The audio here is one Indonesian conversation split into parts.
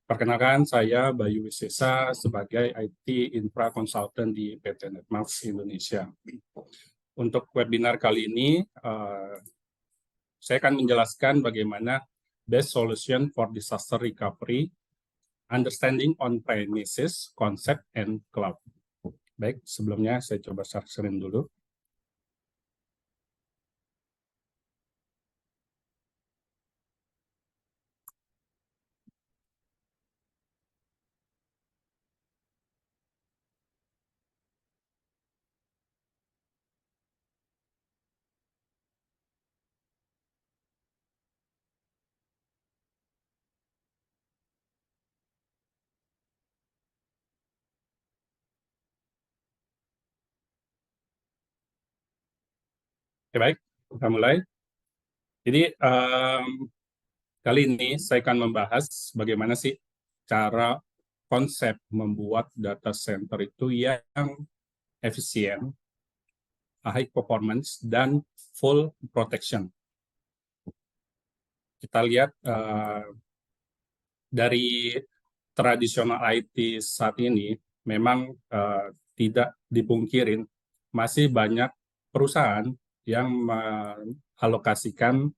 Perkenalkan, saya Bayu Wisesa sebagai IT Infra Consultant di PT Netmarks Indonesia. Untuk webinar kali ini, saya akan menjelaskan bagaimana best solution for disaster recovery, understanding on-premises, concept, and cloud. Baik, sebelumnya saya coba share screen dulu. Oke, baik, kita mulai. Jadi, kali ini saya akan membahas bagaimana sih cara konsep membuat data center itu yang efisien, high performance, dan full protection. Kita lihat dari tradisional IT saat ini, memang tidak dipungkirin, masih banyak perusahaan yang mengalokasikan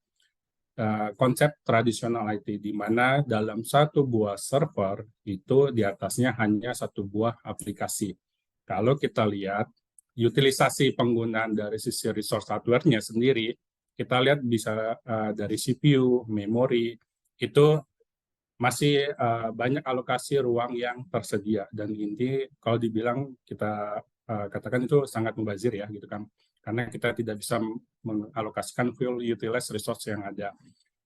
konsep tradisional IT, di mana dalam satu buah server itu di atasnya hanya satu buah aplikasi. Kalau kita lihat utilisasi penggunaan dari sisi resource hardware-nya sendiri, kita lihat bisa dari CPU, memori, itu masih banyak alokasi ruang yang tersedia. Dan ini kalau dibilang kita katakan itu sangat mubazir ya, gitu kan. Karena kita tidak bisa mengalokasikan full utilize resource yang ada.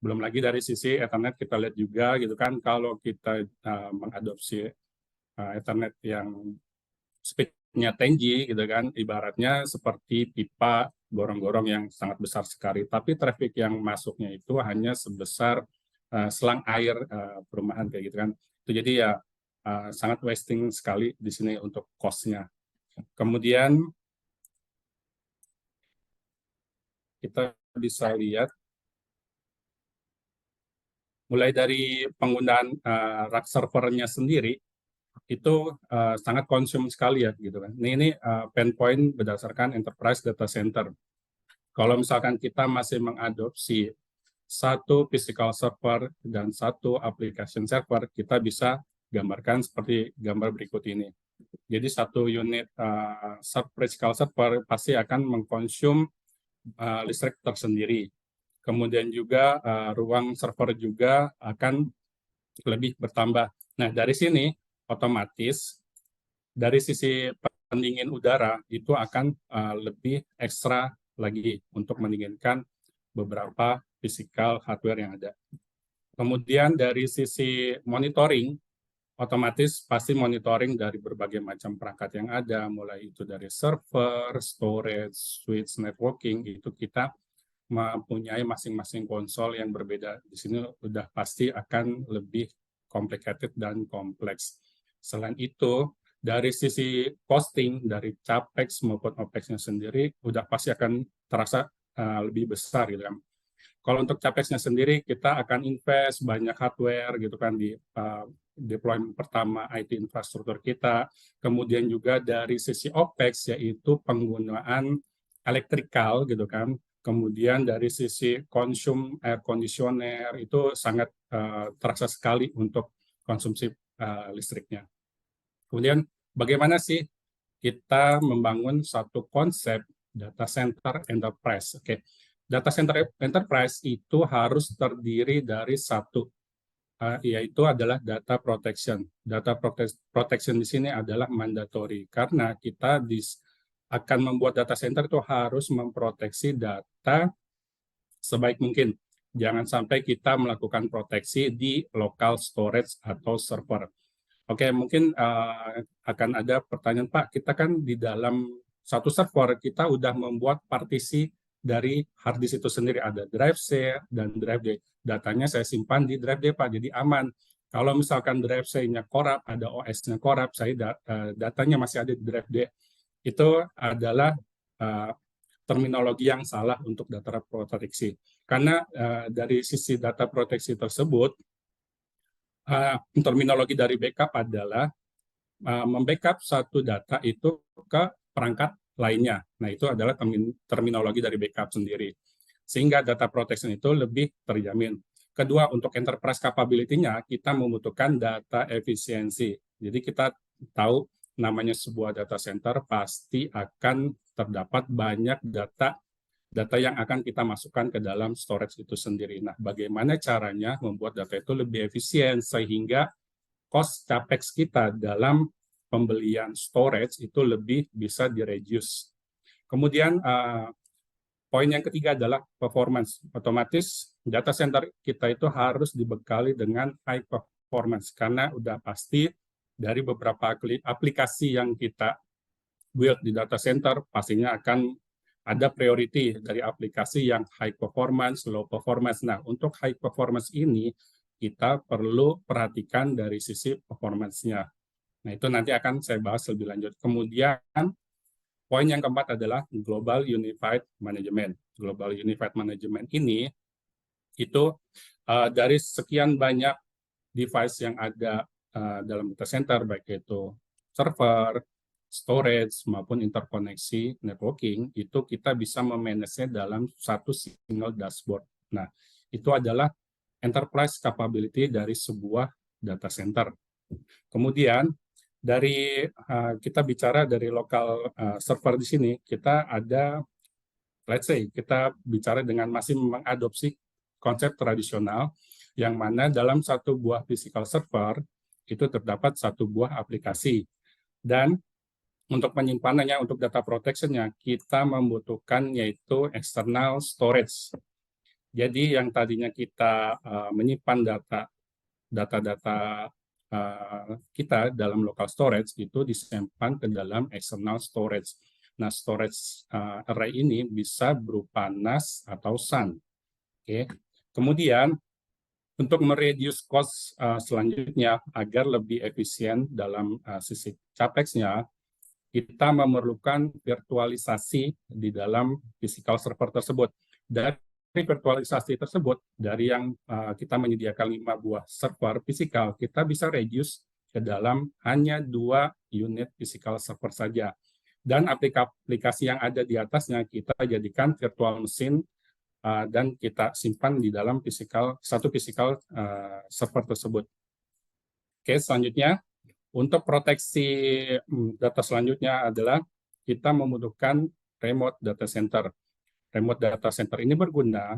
Belum lagi dari sisi Ethernet kita lihat juga gitu kan, kalau kita mengadopsi Ethernet yang speed-nya 10G gitu kan, ibaratnya seperti pipa gorong-gorong yang sangat besar sekali, tapi traffic yang masuknya itu hanya sebesar selang air perumahan kayak gitu kan. Itu jadi ya sangat wasting sekali di sini untuk cost-nya. Kemudian kita bisa lihat mulai dari penggunaan rack servernya sendiri itu sangat konsum sekali ya gitu kan. Ini pain point berdasarkan enterprise data center. Kalau misalkan kita masih mengadopsi satu physical server dan satu application server, kita bisa gambarkan seperti gambar berikut ini. Jadi satu unit physical server pasti akan mengkonsum listrik tersendiri. Kemudian juga ruang server juga akan lebih bertambah. Nah, dari sini otomatis dari sisi pendingin udara itu akan lebih ekstra lagi untuk mendinginkan beberapa physical hardware yang ada. Kemudian dari sisi monitoring, otomatis pasti monitoring dari berbagai macam perangkat yang ada, mulai itu dari server, storage, switch, networking, itu kita mempunyai masing-masing konsol yang berbeda. Di sini udah pasti akan lebih complicated dan kompleks. Selain itu, dari sisi costing, dari capex maupun opex-nya sendiri, udah pasti akan terasa lebih besar gitu kan. Kalau untuk capex-nya sendiri, kita akan invest banyak hardware gitu kan di deployment pertama IT infrastruktur kita. Kemudian juga dari sisi opex, yaitu penggunaan elektrikal gitu kan. Kemudian dari sisi konsum air conditioner itu sangat terasa sekali untuk konsumsi listriknya. Kemudian bagaimana sih kita membangun satu konsep data center enterprise? Oke, data center enterprise itu harus terdiri dari satu, yaitu adalah data protection. Data protection di sini adalah mandatory karena kita akan membuat data center itu harus memproteksi data sebaik mungkin. Jangan sampai kita melakukan proteksi di local storage atau server. Oke, mungkin akan ada pertanyaan, Pak, kita kan di dalam satu server, kita udah membuat partisi dari hard disk itu sendiri. Ada drive C dan drive D. Datanya saya simpan di drive D, Pak, jadi aman. Kalau misalkan drive C-nya korup, ada OS-nya korup, datanya masih ada di drive D. Itu adalah terminologi yang salah untuk data proteksi. Karena dari sisi data proteksi tersebut, terminologi dari backup adalah membackup satu data itu ke perangkat lainnya. Nah, itu adalah terminologi dari backup sendiri. Sehingga data protection itu lebih terjamin. Kedua, untuk enterprise capability-nya, kita membutuhkan data efisiensi. Jadi kita tahu namanya sebuah data center pasti akan terdapat banyak data yang akan kita masukkan ke dalam storage itu sendiri. Nah, bagaimana caranya membuat data itu lebih efisien sehingga cost capex kita dalam pembelian storage itu lebih bisa direduce. Kemudian poin yang ketiga adalah performance. Otomatis data center kita itu harus dibekali dengan high performance karena udah pasti dari beberapa aplikasi yang kita build di data center pastinya akan ada priority dari aplikasi yang high performance, low performance. Nah, untuk high performance ini kita perlu perhatikan dari sisi performance-nya. Nah, itu nanti akan saya bahas lebih lanjut. Kemudian, poin yang keempat adalah Global Unified Management. Global Unified Management ini, itu dari sekian banyak device yang ada dalam data center, baik itu server, storage, maupun interkoneksi networking, itu kita bisa memanage-nya dalam satu single dashboard. Nah, itu adalah enterprise capability dari sebuah data center. Kemudian, dari kita bicara dari lokal server di sini, kita ada, let's say, kita bicara dengan masih mengadopsi konsep tradisional, yang mana dalam satu buah physical server, itu terdapat satu buah aplikasi. Dan untuk penyimpanannya, untuk data protection-nya, kita membutuhkan yaitu external storage. Jadi yang tadinya kita menyimpan data-data kita dalam local storage itu disimpan ke dalam external storage. Nah, storage array ini bisa berupa NAS atau SAN. Oke. Kemudian untuk mereduce cost selanjutnya agar lebih efisien dalam sisi capex-nya, kita memerlukan virtualisasi di dalam physical server tersebut. Dari virtualisasi tersebut, dari yang kita menyediakan 5 buah server physical, kita bisa reduce ke dalam hanya 2 unit physical server saja. Dan aplikasi yang ada di atasnya kita jadikan virtual machine dan kita simpan di dalam satu physical server tersebut. Oke, selanjutnya, untuk proteksi data selanjutnya adalah kita membutuhkan remote data center. Remote data center ini berguna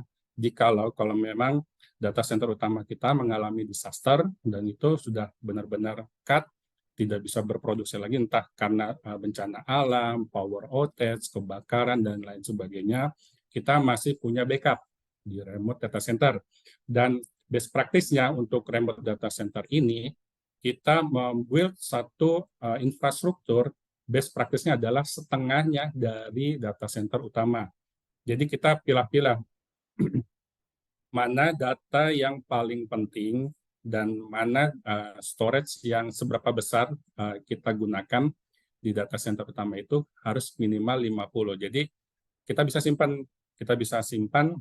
kalau memang data center utama kita mengalami disaster dan itu sudah benar-benar cut, tidak bisa berproduksi lagi, entah karena bencana alam, power outage, kebakaran, dan lain sebagainya, kita masih punya backup di remote data center. Dan best practice-nya untuk remote data center ini, kita membuild satu infrastruktur, best practice-nya adalah setengahnya dari data center utama. Jadi kita pilah-pilah mana data yang paling penting dan mana storage yang seberapa besar kita gunakan di data center utama itu harus minimal 50. Jadi kita bisa simpan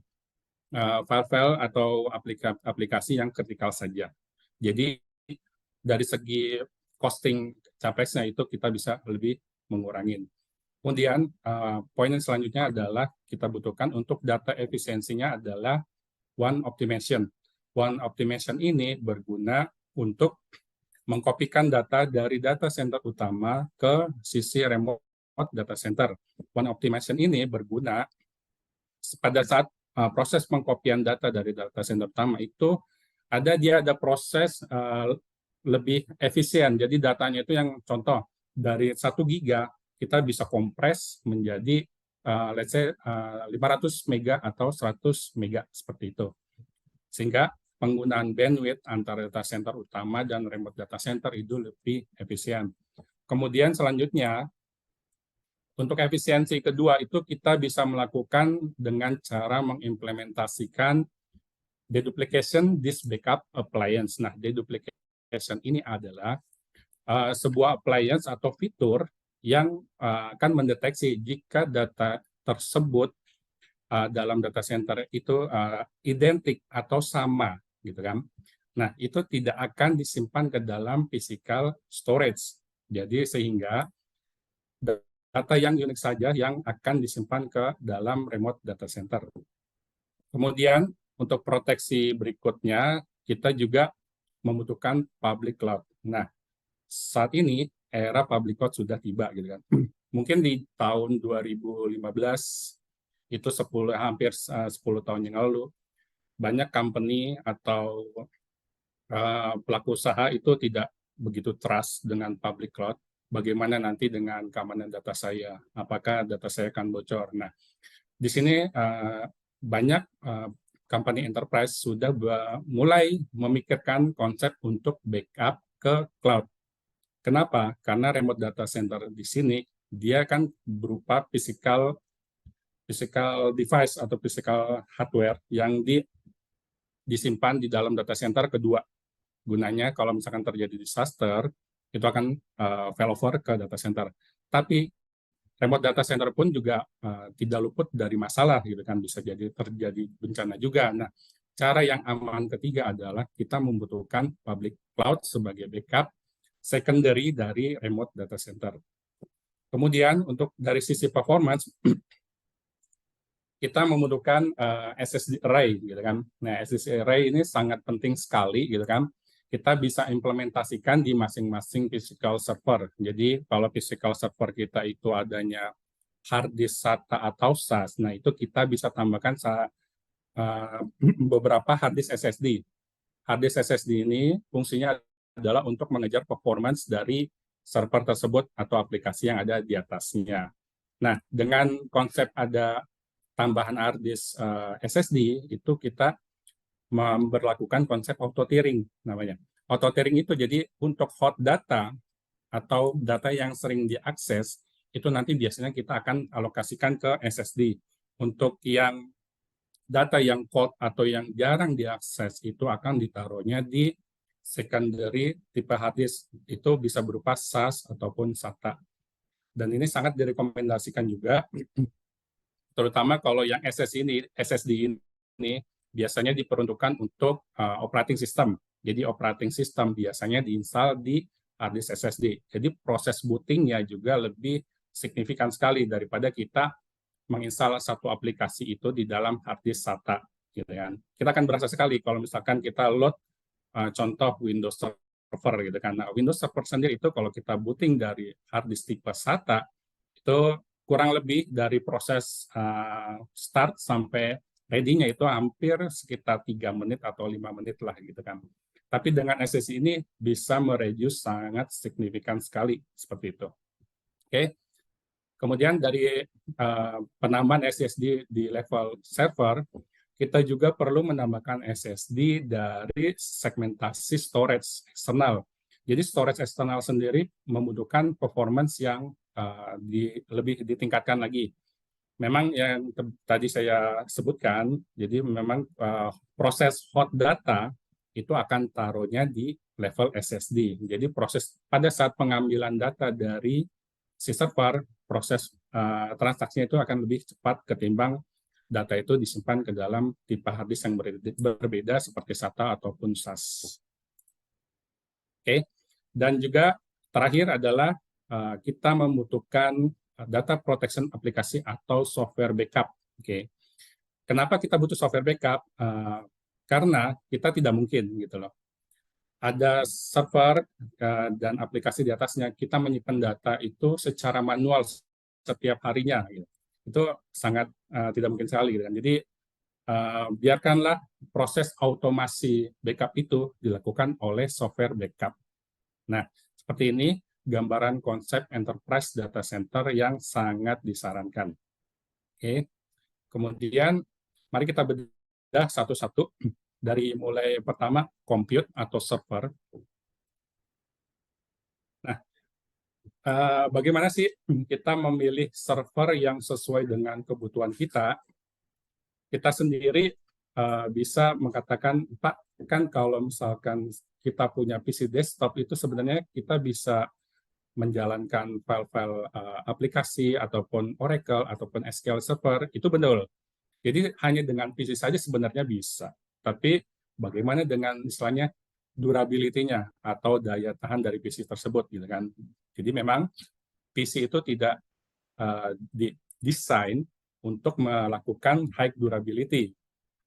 file-file atau aplikasi yang kritikal saja. Jadi dari segi costing capex-nya itu kita bisa lebih mengurangi. Kemudian poin yang selanjutnya adalah kita butuhkan untuk data efisiensinya adalah one optimization. One optimization ini berguna untuk mengkopikan data dari data center utama ke sisi remote data center. One optimization ini berguna pada saat proses pengkopian data dari data center utama itu dia ada proses lebih efisien. Jadi datanya itu yang contoh dari 1 giga kita bisa kompres menjadi let's say 500 mega atau 100 mega seperti itu. Sehingga penggunaan bandwidth antara data center utama dan remote data center itu lebih efisien. Kemudian selanjutnya untuk efisiensi kedua itu kita bisa melakukan dengan cara mengimplementasikan deduplication disk backup appliance. Nah, deduplication ini adalah sebuah appliance atau fitur yang akan mendeteksi jika data tersebut dalam data center itu identik atau sama, gitu kan. Nah, itu tidak akan disimpan ke dalam physical storage. Jadi sehingga data yang unik saja yang akan disimpan ke dalam remote data center. Kemudian untuk proteksi berikutnya, kita juga membutuhkan public cloud. Nah, saat ini era public cloud sudah tiba gitu kan. Mungkin di tahun 2015 itu hampir 10 tahun yang lalu banyak company atau pelaku usaha itu tidak begitu trust dengan public cloud. Bagaimana nanti dengan keamanan data saya? Apakah data saya akan bocor? Nah, di sini banyak company enterprise sudah mulai memikirkan konsep untuk backup ke cloud. Kenapa? Karena remote data center di sini dia kan berupa physical device atau physical hardware yang disimpan di dalam data center kedua. Gunanya kalau misalkan terjadi disaster, itu akan failover ke data center. Tapi remote data center pun juga tidak luput dari masalah gitu kan, bisa jadi terjadi bencana juga. Nah, cara yang aman ketiga adalah kita membutuhkan public cloud sebagai backup secondary dari remote data center. Kemudian untuk dari sisi performance kita membutuhkan SSD array gitu kan. Nah, SSD array ini sangat penting sekali gitu kan. Kita bisa implementasikan di masing-masing physical server. Jadi kalau physical server kita itu adanya hard disk SATA atau SAS, nah itu kita bisa tambahkan beberapa hard disk SSD. Hard disk SSD ini fungsinya adalah untuk mengejar performance dari server tersebut atau aplikasi yang ada di atasnya. Nah, dengan konsep ada tambahan hard disk SSD, itu kita memberlakukan konsep auto tiering namanya. Auto tiering itu jadi untuk hot data atau data yang sering diakses, itu nanti biasanya kita akan alokasikan ke SSD. Untuk yang data yang cold atau yang jarang diakses, itu akan ditaruhnya di secondary tipe hard disk. Itu bisa berupa SAS ataupun SATA. Dan ini sangat direkomendasikan juga, terutama kalau yang SSD ini biasanya diperuntukkan untuk operating system. Jadi operating system biasanya diinstal di hard disk SSD. Jadi proses bootingnya juga lebih signifikan sekali daripada kita menginstal satu aplikasi itu di dalam hard disk SATA. Gitu kan. Kita akan berasa sekali kalau misalkan kita load contoh Windows Server gitu kan. Nah, Windows Server sendiri itu kalau kita booting dari hard disk tipe SATA itu kurang lebih dari proses start sampai ready-nya itu hampir sekitar 3 menit atau 5 menit lah gitu kan. Tapi dengan SSD ini bisa mereduce sangat signifikan sekali seperti itu. Oke. Kemudian dari penambahan SSD di level server, kita juga perlu menambahkan SSD dari segmentasi storage eksternal. Jadi storage eksternal sendiri membutuhkan performance yang lebih ditingkatkan lagi. Memang yang tadi saya sebutkan, jadi memang proses hot data itu akan taruhnya di level SSD. Jadi proses pada saat pengambilan data dari si server, proses transaksinya itu akan lebih cepat ketimbang data itu disimpan ke dalam tipe hard disk yang berbeda seperti SATA ataupun SAS. Oke. Dan juga terakhir adalah kita membutuhkan data protection aplikasi atau software backup. Oke. Kenapa kita butuh software backup? Karena kita tidak mungkin gitu loh. Ada server dan aplikasi di atasnya, kita menyimpan data itu secara manual setiap harinya. Gitu. Itu sangat tidak mungkin sekali. Gitu kan. Jadi biarkanlah proses otomasi backup itu dilakukan oleh software backup. Nah, seperti ini gambaran konsep enterprise data center yang sangat disarankan. Oke. Kemudian mari kita bedah satu-satu dari mulai pertama compute atau server. Nah, bagaimana sih kita memilih server yang sesuai dengan kebutuhan kita? Kita sendiri bisa mengatakan, Pak, kan kalau misalkan kita punya PC desktop itu sebenarnya kita bisa menjalankan file-file aplikasi ataupun Oracle ataupun SQL Server, itu benar. Jadi hanya dengan PC saja sebenarnya bisa. Tapi bagaimana dengan istilahnya durability-nya atau daya tahan dari PC tersebut gitu kan. Jadi memang PC itu tidak didesain untuk melakukan high durability,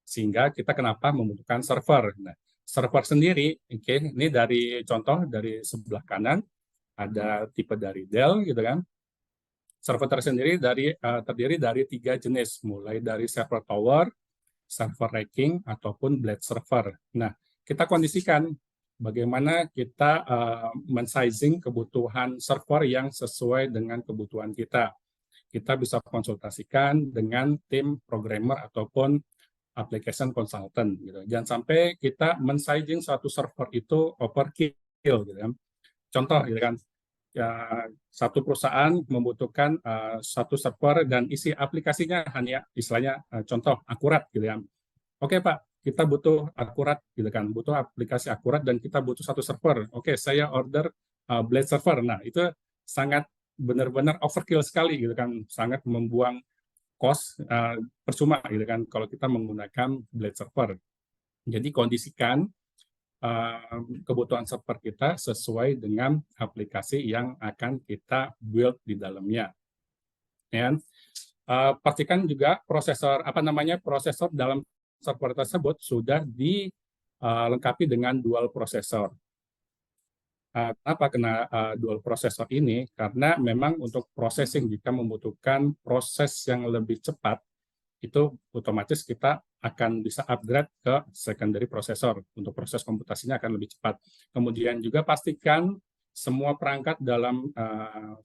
sehingga kita kenapa membutuhkan server. Nah, server sendiri, ini dari contoh dari sebelah kanan ada tipe dari Dell gitu kan. Server tersendiri terdiri dari 3 jenis, mulai dari server tower, server racking, ataupun blade server. Nah, kita kondisikan bagaimana kita men-sizing kebutuhan server yang sesuai dengan kebutuhan kita. Kita bisa konsultasikan dengan tim programmer ataupun application consultant. Gitu. Jangan sampai kita men-sizing suatu server itu overkill. Gitu kan. Contoh, gitu kan, ya, satu perusahaan membutuhkan satu server dan isi aplikasinya hanya istilahnya contoh akurat gitu ya. Oke Pak, kita butuh akurat gitu kan, butuh aplikasi akurat dan kita butuh satu server. Oke, saya order Blade server. Nah, itu sangat benar-benar overkill sekali gitu kan, sangat membuang cost percuma gitu kan kalau kita menggunakan Blade server. Jadi kondisikan kebutuhan server kita sesuai dengan aplikasi yang akan kita build di dalamnya. Dan pastikan juga prosesor dalam server tersebut sudah dilengkapi dengan dual prosesor. Kenapa kena dual prosesor ini? Karena memang untuk processing jika membutuhkan proses yang lebih cepat, itu otomatis kita akan bisa upgrade ke secondary processor. Untuk proses komputasinya akan lebih cepat. Kemudian juga pastikan semua perangkat dalam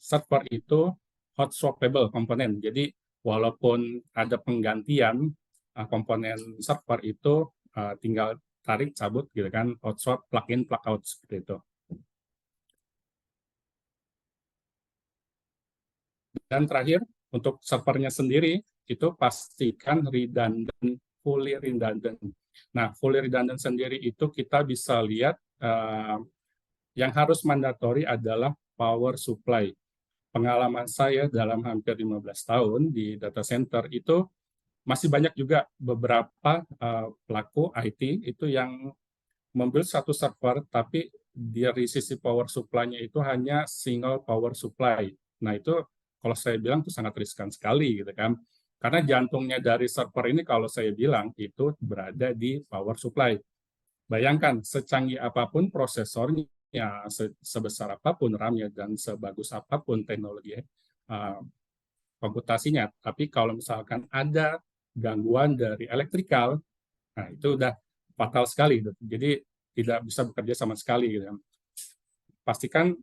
server itu hot swappable komponen. Jadi walaupun ada penggantian komponen server itu tinggal tarik cabut gitu kan, hot swap, plug in, plug out seperti itu. Dan terakhir, untuk servernya sendiri, itu pastikan redundant, fully redundant. Nah, fully redundant sendiri itu kita bisa lihat yang harus mandatory adalah power supply. Pengalaman saya dalam hampir 15 tahun di data center itu masih banyak juga beberapa pelaku IT itu yang membuat satu server, tapi dari sisi power supply-nya itu hanya single power supply. Nah, itu kalau saya bilang itu sangat riskan sekali gitu kan. Karena jantungnya dari server ini kalau saya bilang itu berada di power supply. Bayangkan secanggih apapun prosesornya, sebesar apapun RAM-nya dan sebagus apapun teknologi komputasinya, tapi kalau misalkan ada gangguan dari elektrikal, nah itu udah fatal sekali. Jadi tidak bisa bekerja sama sekali. Gitu. Pastikan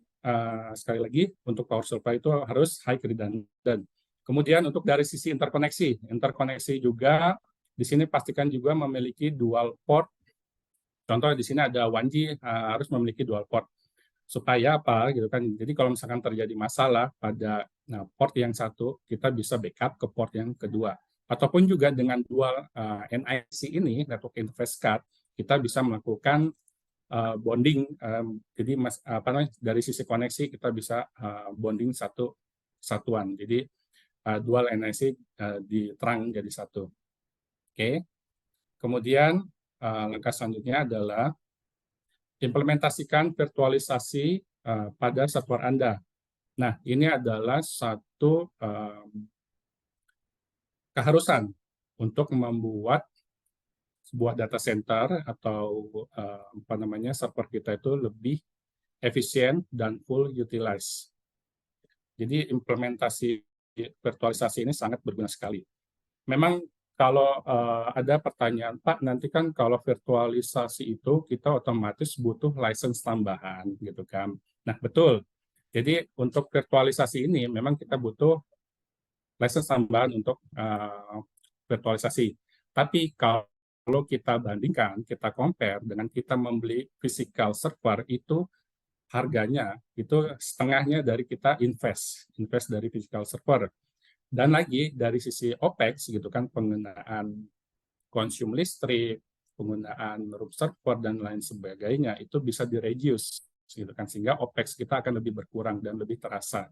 sekali lagi untuk power supply itu harus high redundant. Kemudian untuk dari sisi interkoneksi juga di sini pastikan juga memiliki dual port. Contoh di sini ada 1G harus memiliki dual port. Supaya apa gitu kan? Jadi kalau misalkan terjadi masalah pada port yang satu, kita bisa backup ke port yang kedua. Ataupun juga dengan dual NIC ini, network interface card, kita bisa melakukan bonding. Jadi dari sisi koneksi kita bisa bonding satu satuan. Jadi dual NIC diterang jadi satu. Oke. Kemudian langkah selanjutnya adalah implementasikan virtualisasi pada server Anda. Nah, ini adalah satu keharusan untuk membuat sebuah data center atau server kita itu lebih efisien dan full utilize. Jadi implementasi virtualisasi ini sangat berguna sekali. Memang kalau ada pertanyaan, Pak, nanti kan kalau virtualisasi itu kita otomatis butuh license tambahan, gitu kan? Nah, betul. Jadi untuk virtualisasi ini memang kita butuh license tambahan untuk virtualisasi. Tapi kalau kita bandingkan, kita compare dengan kita membeli physical server itu harganya itu setengahnya dari kita invest dari physical server. Dan lagi dari sisi OPEX gitu kan, penggunaan konsum listrik, penggunaan room server dan lain sebagainya itu bisa di-reduce gitu kan, sehingga OPEX kita akan lebih berkurang dan lebih terasa.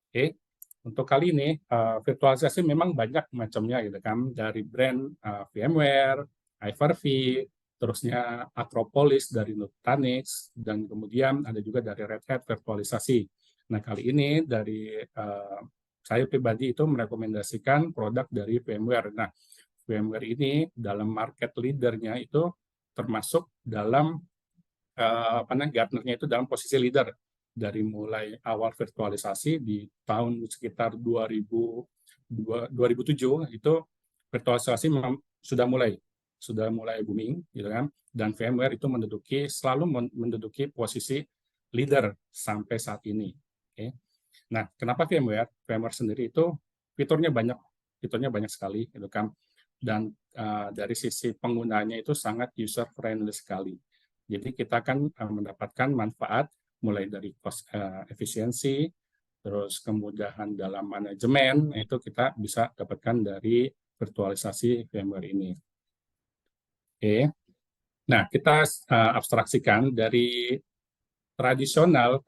Oke. Untuk kali ini virtualisasi memang banyak macamnya gitu kan, dari brand VMware, Hyper-V, terusnya Acropolis dari Nutanix, dan kemudian ada juga dari Red Hat virtualisasi. Nah, kali ini dari saya pribadi itu merekomendasikan produk dari VMware. Nah, VMware ini dalam market leader-nya itu termasuk dalam Gartner-nya itu dalam posisi leader dari mulai awal virtualisasi di tahun sekitar 2007 itu virtualisasi sudah mulai booming gitu kan, dan VMware itu selalu menduduki posisi leader sampai saat ini. Oke. Nah, kenapa VMware? VMware sendiri itu fiturnya banyak sekali gitu kan, dan dari sisi penggunanya itu sangat user friendly sekali. Jadi kita akan mendapatkan manfaat mulai dari cost efisiensi, terus kemudahan dalam manajemen, itu kita bisa dapatkan dari virtualisasi VMware ini. Oke. Nah, kita abstraksikan dari tradisional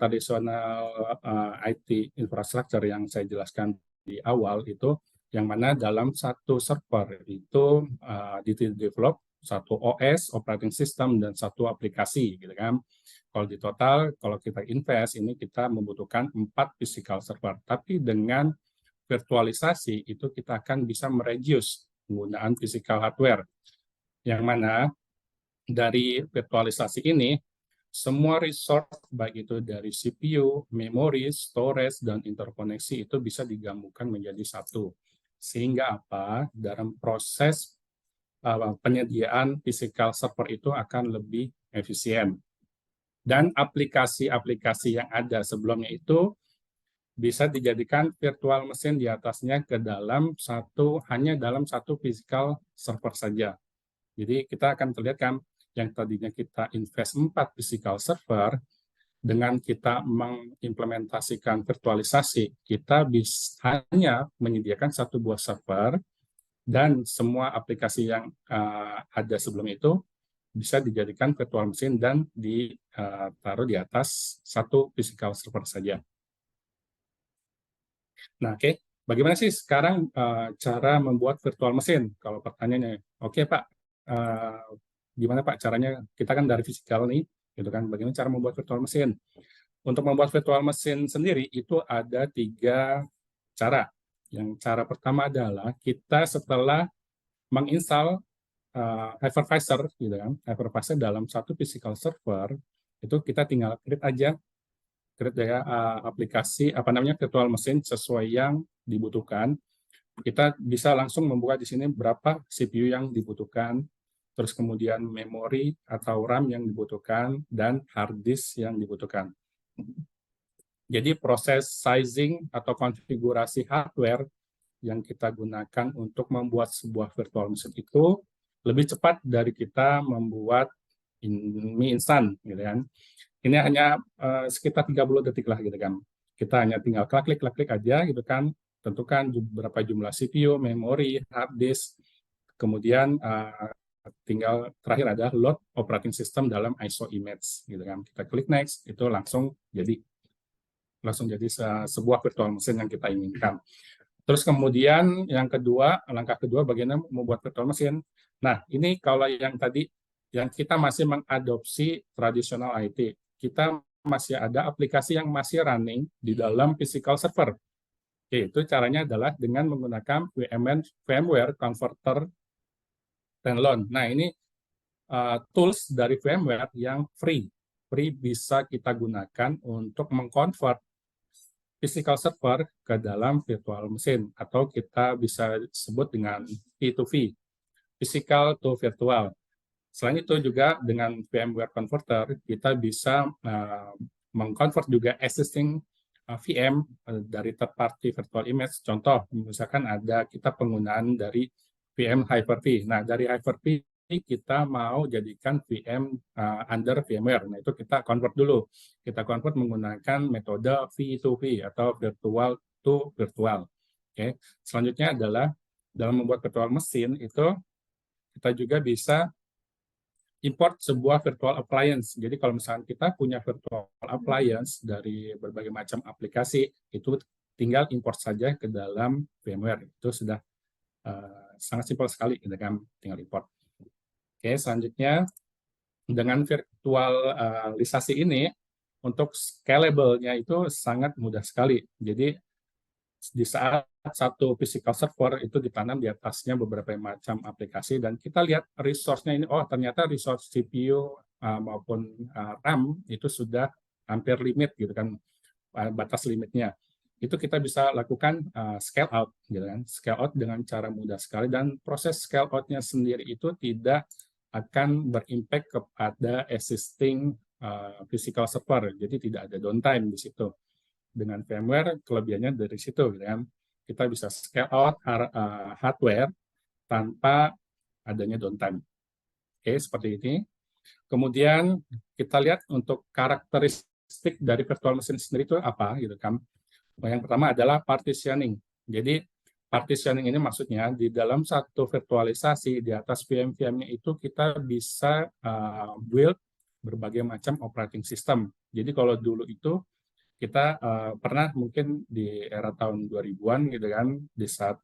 IT infrastructure yang saya jelaskan di awal itu, yang mana dalam satu server itu di-develop satu OS, operating system, dan satu aplikasi, gitu kan. Kalau di total, kalau kita invest, ini kita membutuhkan 4 physical server. Tapi dengan virtualisasi, itu kita akan bisa mereduce penggunaan physical hardware. Yang mana dari virtualisasi ini, semua resource, baik itu dari CPU, memori, storage, dan interkoneksi, itu bisa digabungkan menjadi satu. Sehingga apa? Dalam proses penyediaan physical server itu akan lebih efisien. Dan aplikasi-aplikasi yang ada sebelumnya itu bisa dijadikan virtual mesin di atasnya hanya dalam satu physical server saja. Jadi kita akan terlihat kan, yang tadinya kita invest 4 physical server, dengan kita mengimplementasikan virtualisasi, kita bisa hanya menyediakan satu buah server, dan semua aplikasi yang ada sebelum itu bisa dijadikan virtual machine dan ditaruh di atas satu physical server saja. Nah, oke. Bagaimana sih sekarang cara membuat virtual machine? Kalau pertanyaannya, oke Pak, gimana Pak caranya? Kita kan dari physical nih, gitu kan? Bagaimana cara membuat virtual machine? Untuk membuat virtual machine sendiri itu ada 3 cara. Yang cara pertama adalah kita setelah menginstal hypervisor, gitu kan, hypervisor dalam satu physical server, itu kita tinggal create aplikasi virtual machine sesuai yang dibutuhkan. Kita bisa langsung membuka di sini berapa CPU yang dibutuhkan, terus kemudian memori atau RAM yang dibutuhkan, dan hard disk yang dibutuhkan. Jadi proses sizing atau konfigurasi hardware yang kita gunakan untuk membuat sebuah virtual machine itu lebih cepat dari kita membuat mie instan, gitu kan. Ini hanya sekitar 30 detik lah, gitu kan. Kita hanya tinggal klik aja, gitu kan. Tentukan berapa jumlah CPU, memori, hard disk, kemudian tinggal terakhir ada load operating system dalam ISO image, gitu kan. Kita klik next, itu langsung jadi sebuah virtual machine yang kita inginkan. Terus kemudian langkah kedua bagaimana membuat virtual machine. Nah, ini kalau yang tadi yang kita masih mengadopsi tradisional IT, kita masih ada aplikasi yang masih running di dalam physical server. Oke, itu caranya adalah dengan menggunakan VMware Converter Standalone. Nah, ini tools dari VMware yang free bisa kita gunakan untuk mengkonvert physical server ke dalam virtual machine, atau kita bisa sebut dengan P2V, physical to virtual. Selain itu juga dengan VMware Converter, kita bisa mengconvert juga existing VM dari third party virtual image. Contoh, misalkan ada kita penggunaan dari VM Hyper-V. Nah, dari Hyper-V kita mau jadikan VM under VMware. Nah, itu kita convert dulu. Kita convert menggunakan metode V2V atau virtual to virtual. Oke. Selanjutnya adalah dalam membuat virtual machine itu kita juga bisa import sebuah virtual appliance. Jadi kalau misalnya kita punya virtual appliance dari berbagai macam aplikasi, itu tinggal import saja ke dalam VMware. Itu sudah sangat simpel sekali, kita kan tinggal import. Oke, selanjutnya dengan virtualisasi ini untuk scalable-nya itu sangat mudah sekali. Jadi di saat satu physical server itu ditanam di atasnya beberapa macam aplikasi dan kita lihat resource-nya ini, oh ternyata resource CPU maupun RAM itu sudah hampir limit gitu kan, batas limitnya. Itu kita bisa lakukan scale out gitu kan, scale out dengan cara mudah sekali, dan proses scale out-nya sendiri itu tidak akan berimpact kepada existing physical server, jadi tidak ada downtime di situ. Dengan VMware kelebihannya dari situ gitu kan, kita bisa scale out hardware tanpa adanya downtime. Oke, seperti ini. Kemudian kita lihat untuk karakteristik dari virtual machine sendiri itu apa gitu kan. Yang pertama adalah partitioning. Jadi partitioning ini maksudnya di dalam satu virtualisasi di atas VM-VM-nya itu kita bisa build berbagai macam operating system. Jadi kalau dulu itu kita pernah mungkin di era tahun 2000-an gitu kan, di saat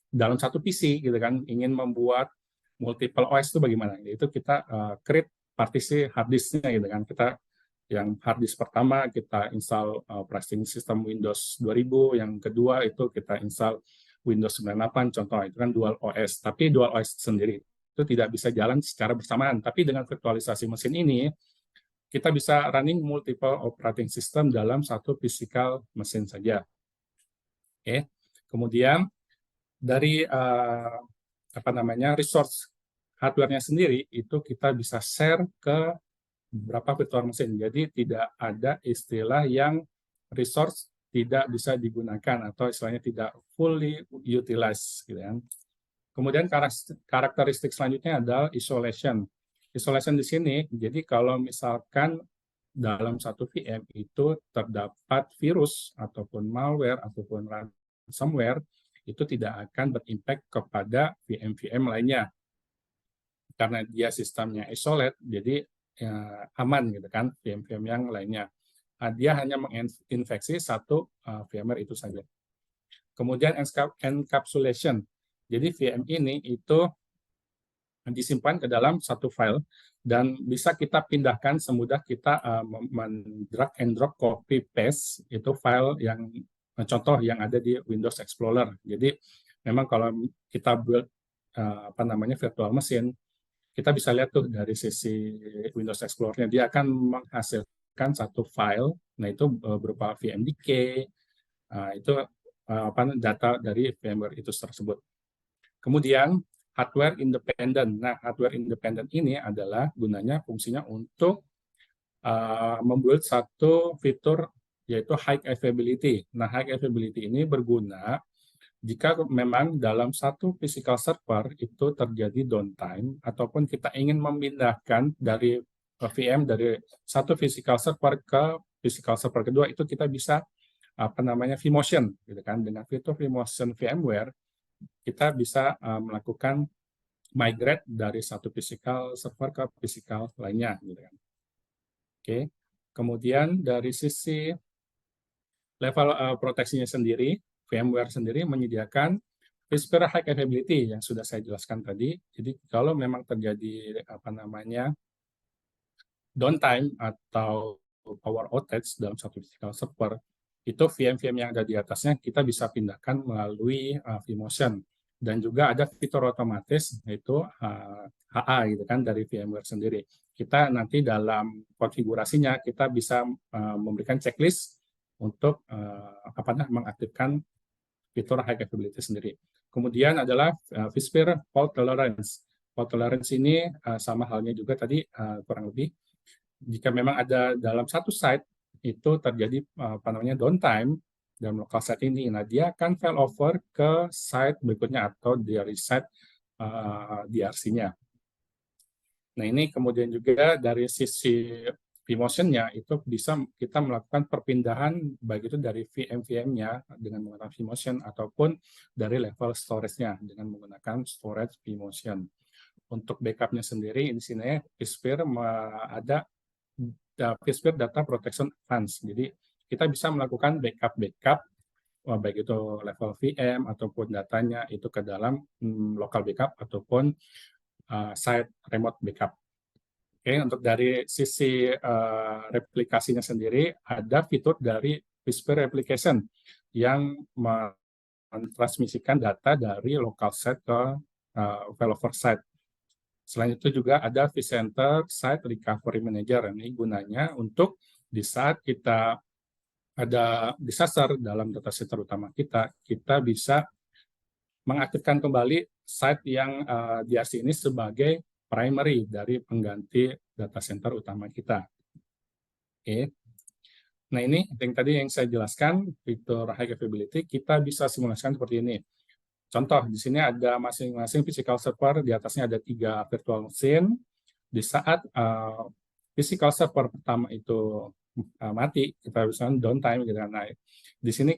dalam satu PC gitu kan ingin membuat multiple OS itu bagaimana? Itu kita create partisi hard disk-nya gitu kan. Kita yang hard disk pertama kita install operating system Windows 2000, yang kedua itu kita install Windows 98 contoh, itu kan dual OS. Tapi dual OS sendiri itu tidak bisa jalan secara bersamaan. Tapi dengan virtualisasi mesin ini kita bisa running multiple operating system dalam satu physical mesin saja. Oke. Kemudian dari resource hardware-nya sendiri itu kita bisa share ke beberapa virtual mesin. Jadi tidak ada istilah yang resource tidak bisa digunakan atau istilahnya tidak fully utilized gitu kan. Kemudian karakteristik selanjutnya adalah isolation. Isolation di sini, jadi kalau misalkan dalam satu VM itu terdapat virus ataupun malware ataupun ransomware, itu tidak akan berimpact kepada VM-VM lainnya. Karena dia sistemnya isolate, jadi aman gitu kan VM-VM yang lainnya. Dia hanya menginfeksi satu VMware itu saja. Kemudian encapsulation. Jadi VM ini itu disimpan ke dalam satu file dan bisa kita pindahkan semudah kita drag and drop copy paste itu file yang contoh yang ada di Windows Explorer. Jadi memang kalau kita build virtual machine, kita bisa lihat tuh dari sisi Windows Explorer-nya dia akan menghasilkan satu file, nah itu berupa VMDK, itu data dari VMware itu tersebut. Kemudian hardware independent. Nah, hardware independent ini adalah gunanya fungsinya untuk membuat satu fitur yaitu high availability. Nah, high availability ini berguna jika memang dalam satu physical server itu terjadi downtime ataupun kita ingin memindahkan dari VM dari satu physical server ke physical server kedua, itu kita bisa vMotion gitu kan. Dengan fitur vMotion VMware kita bisa melakukan migrate dari satu physical server ke physical lainnya gitu kan. Oke. Kemudian dari sisi level proteksinya sendiri, VMware sendiri menyediakan vSphere High Availability yang sudah saya jelaskan tadi. Jadi kalau memang terjadi downtime atau power outage dalam satu physical server, itu VM-VM yang ada di atasnya kita bisa pindahkan melalui vMotion. Dan juga ada fitur otomatis yaitu HA gitu kan dari VMware sendiri. Kita nanti dalam konfigurasinya kita bisa memberikan checklist untuk mengaktifkan fitur high availability sendiri. Kemudian adalah vSphere fault tolerance. Fault tolerance ini sama halnya juga tadi kurang lebih jika memang ada dalam satu site itu terjadi downtime dalam local site ini, nah dia akan fail over ke site berikutnya atau dia reset DRC-nya. Nah ini kemudian juga dari sisi vMotion-nya itu bisa kita melakukan perpindahan baik itu dari VM-VM-nya dengan menggunakan vMotion ataupun dari level storage-nya dengan menggunakan storage vMotion. Untuk backup-nya sendiri di sini vSphere ada vSphere Data Protection Advanced. Jadi kita bisa melakukan backup baik itu level VM ataupun datanya itu ke dalam local backup ataupun site remote backup. Oke, untuk dari sisi replikasinya sendiri, ada fitur dari peer-to-peer replication yang mentransmisikan data dari local site ke failover site. Selain itu juga ada vCenter Site Recovery Manager. Ini gunanya untuk di saat kita ada disaster dalam data center utama kita bisa mengaktifkan kembali site yang DRC ini sebagai primary dari pengganti data center utama kita. Oke. Nah, ini yang tadi yang saya jelaskan, fitur high availability, kita bisa simulasikan seperti ini. Contoh, di sini ada masing-masing physical server, di atasnya ada 3 virtual machine. Di saat physical server pertama itu mati, kita bisa downtime gitu kan. Nah, di sini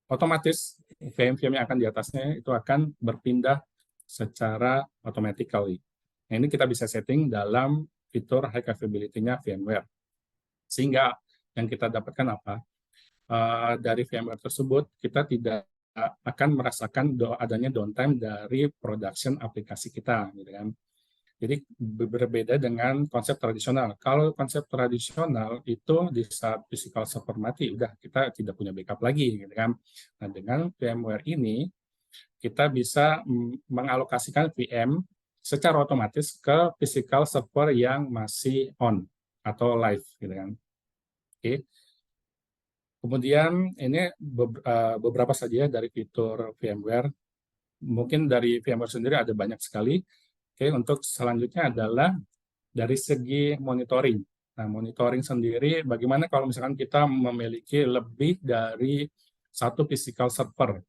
otomatis VM-VM yang akan di atasnya itu akan berpindah secara automatically. Nah, ini kita bisa setting dalam fitur high availability-nya VMware. Sehingga yang kita dapatkan apa? Dari VMware tersebut, kita tidak akan merasakan adanya downtime dari production aplikasi kita, gitu kan. Jadi berbeda dengan konsep tradisional. Kalau konsep tradisional itu di saat physical server mati, udah kita tidak punya backup lagi, gitu kan. Nah, dengan VMware ini kita bisa mengalokasikan VM secara otomatis ke physical server yang masih on atau live, gitu kan. Oke. Kemudian ini beberapa saja dari fitur VMware. Mungkin dari VMware sendiri ada banyak sekali. Oke, untuk selanjutnya adalah dari segi monitoring. Nah, monitoring sendiri bagaimana kalau misalkan kita memiliki lebih dari satu physical server.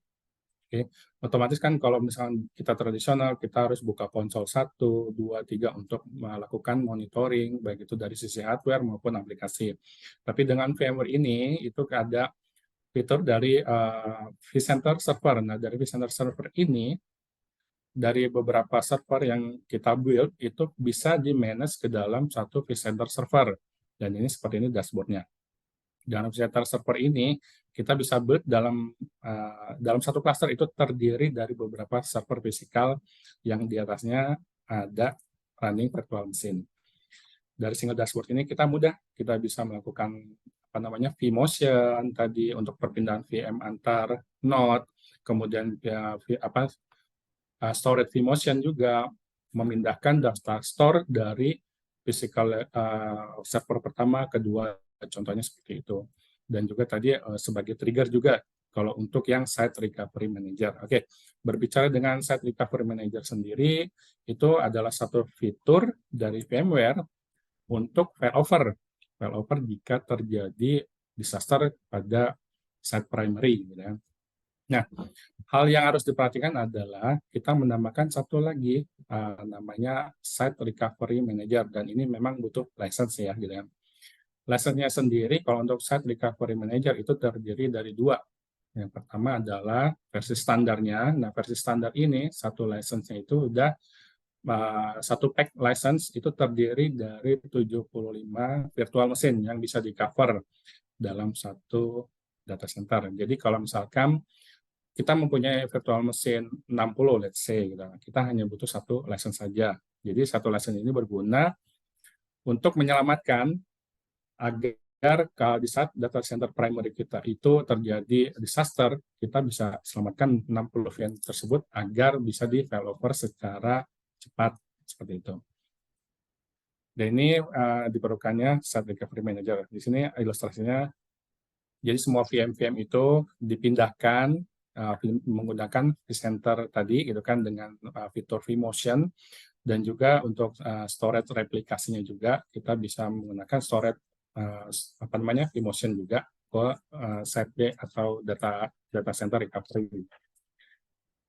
Oke, otomatis kan kalau misalkan kita tradisional, kita harus buka konsol 1, 2, 3 untuk melakukan monitoring, baik itu dari sisi hardware maupun aplikasi. Tapi dengan VMware ini, itu ada fitur dari vCenter Server. Nah, dari vCenter Server ini, dari beberapa server yang kita build, itu bisa di-manage ke dalam satu vCenter Server. Dan ini seperti ini dashboard-nya. Dalam vCenter Server ini, kita bisa build dalam satu cluster itu terdiri dari beberapa server fisikal yang di atasnya ada running virtual machine. Dari single dashboard ini kita bisa melakukan vMotion tadi untuk perpindahan VM antar node, kemudian storage vMotion juga memindahkan data store dari physical server pertama, kedua, contohnya seperti itu. Dan juga tadi sebagai trigger juga kalau untuk yang Site Recovery Manager. Oke, berbicara dengan Site Recovery Manager sendiri, itu adalah satu fitur dari VMware untuk failover. Failover jika terjadi disaster pada site primary. Gitu ya. Nah, hal yang harus diperhatikan adalah kita menambahkan satu lagi namanya Site Recovery Manager, dan ini memang butuh license ya, gitu ya. License-nya sendiri kalau untuk Site Recovery Manager itu terdiri dari 2. Yang pertama adalah versi standarnya. Nah, versi standar ini satu license-nya itu udah satu pack license itu terdiri dari 75 virtual machine yang bisa di-cover dalam satu data center. Jadi kalau misalkan kita mempunyai virtual machine 60, let's say, gitu, kita hanya butuh satu license saja. Jadi satu license ini berguna untuk menyelamatkan agar kalau di saat data center primary kita itu terjadi disaster, kita bisa selamatkan 60 VM tersebut agar bisa di failover secara cepat, seperti itu. Dan ini diperlukannya Site Recovery Manager. Di sini ilustrasinya, jadi semua VM-VM itu dipindahkan menggunakan vCenter tadi, gitu kan, dengan fitur vMotion, dan juga untuk storage replikasinya juga kita bisa menggunakan storage vMotion juga ke Site B atau data center recovery.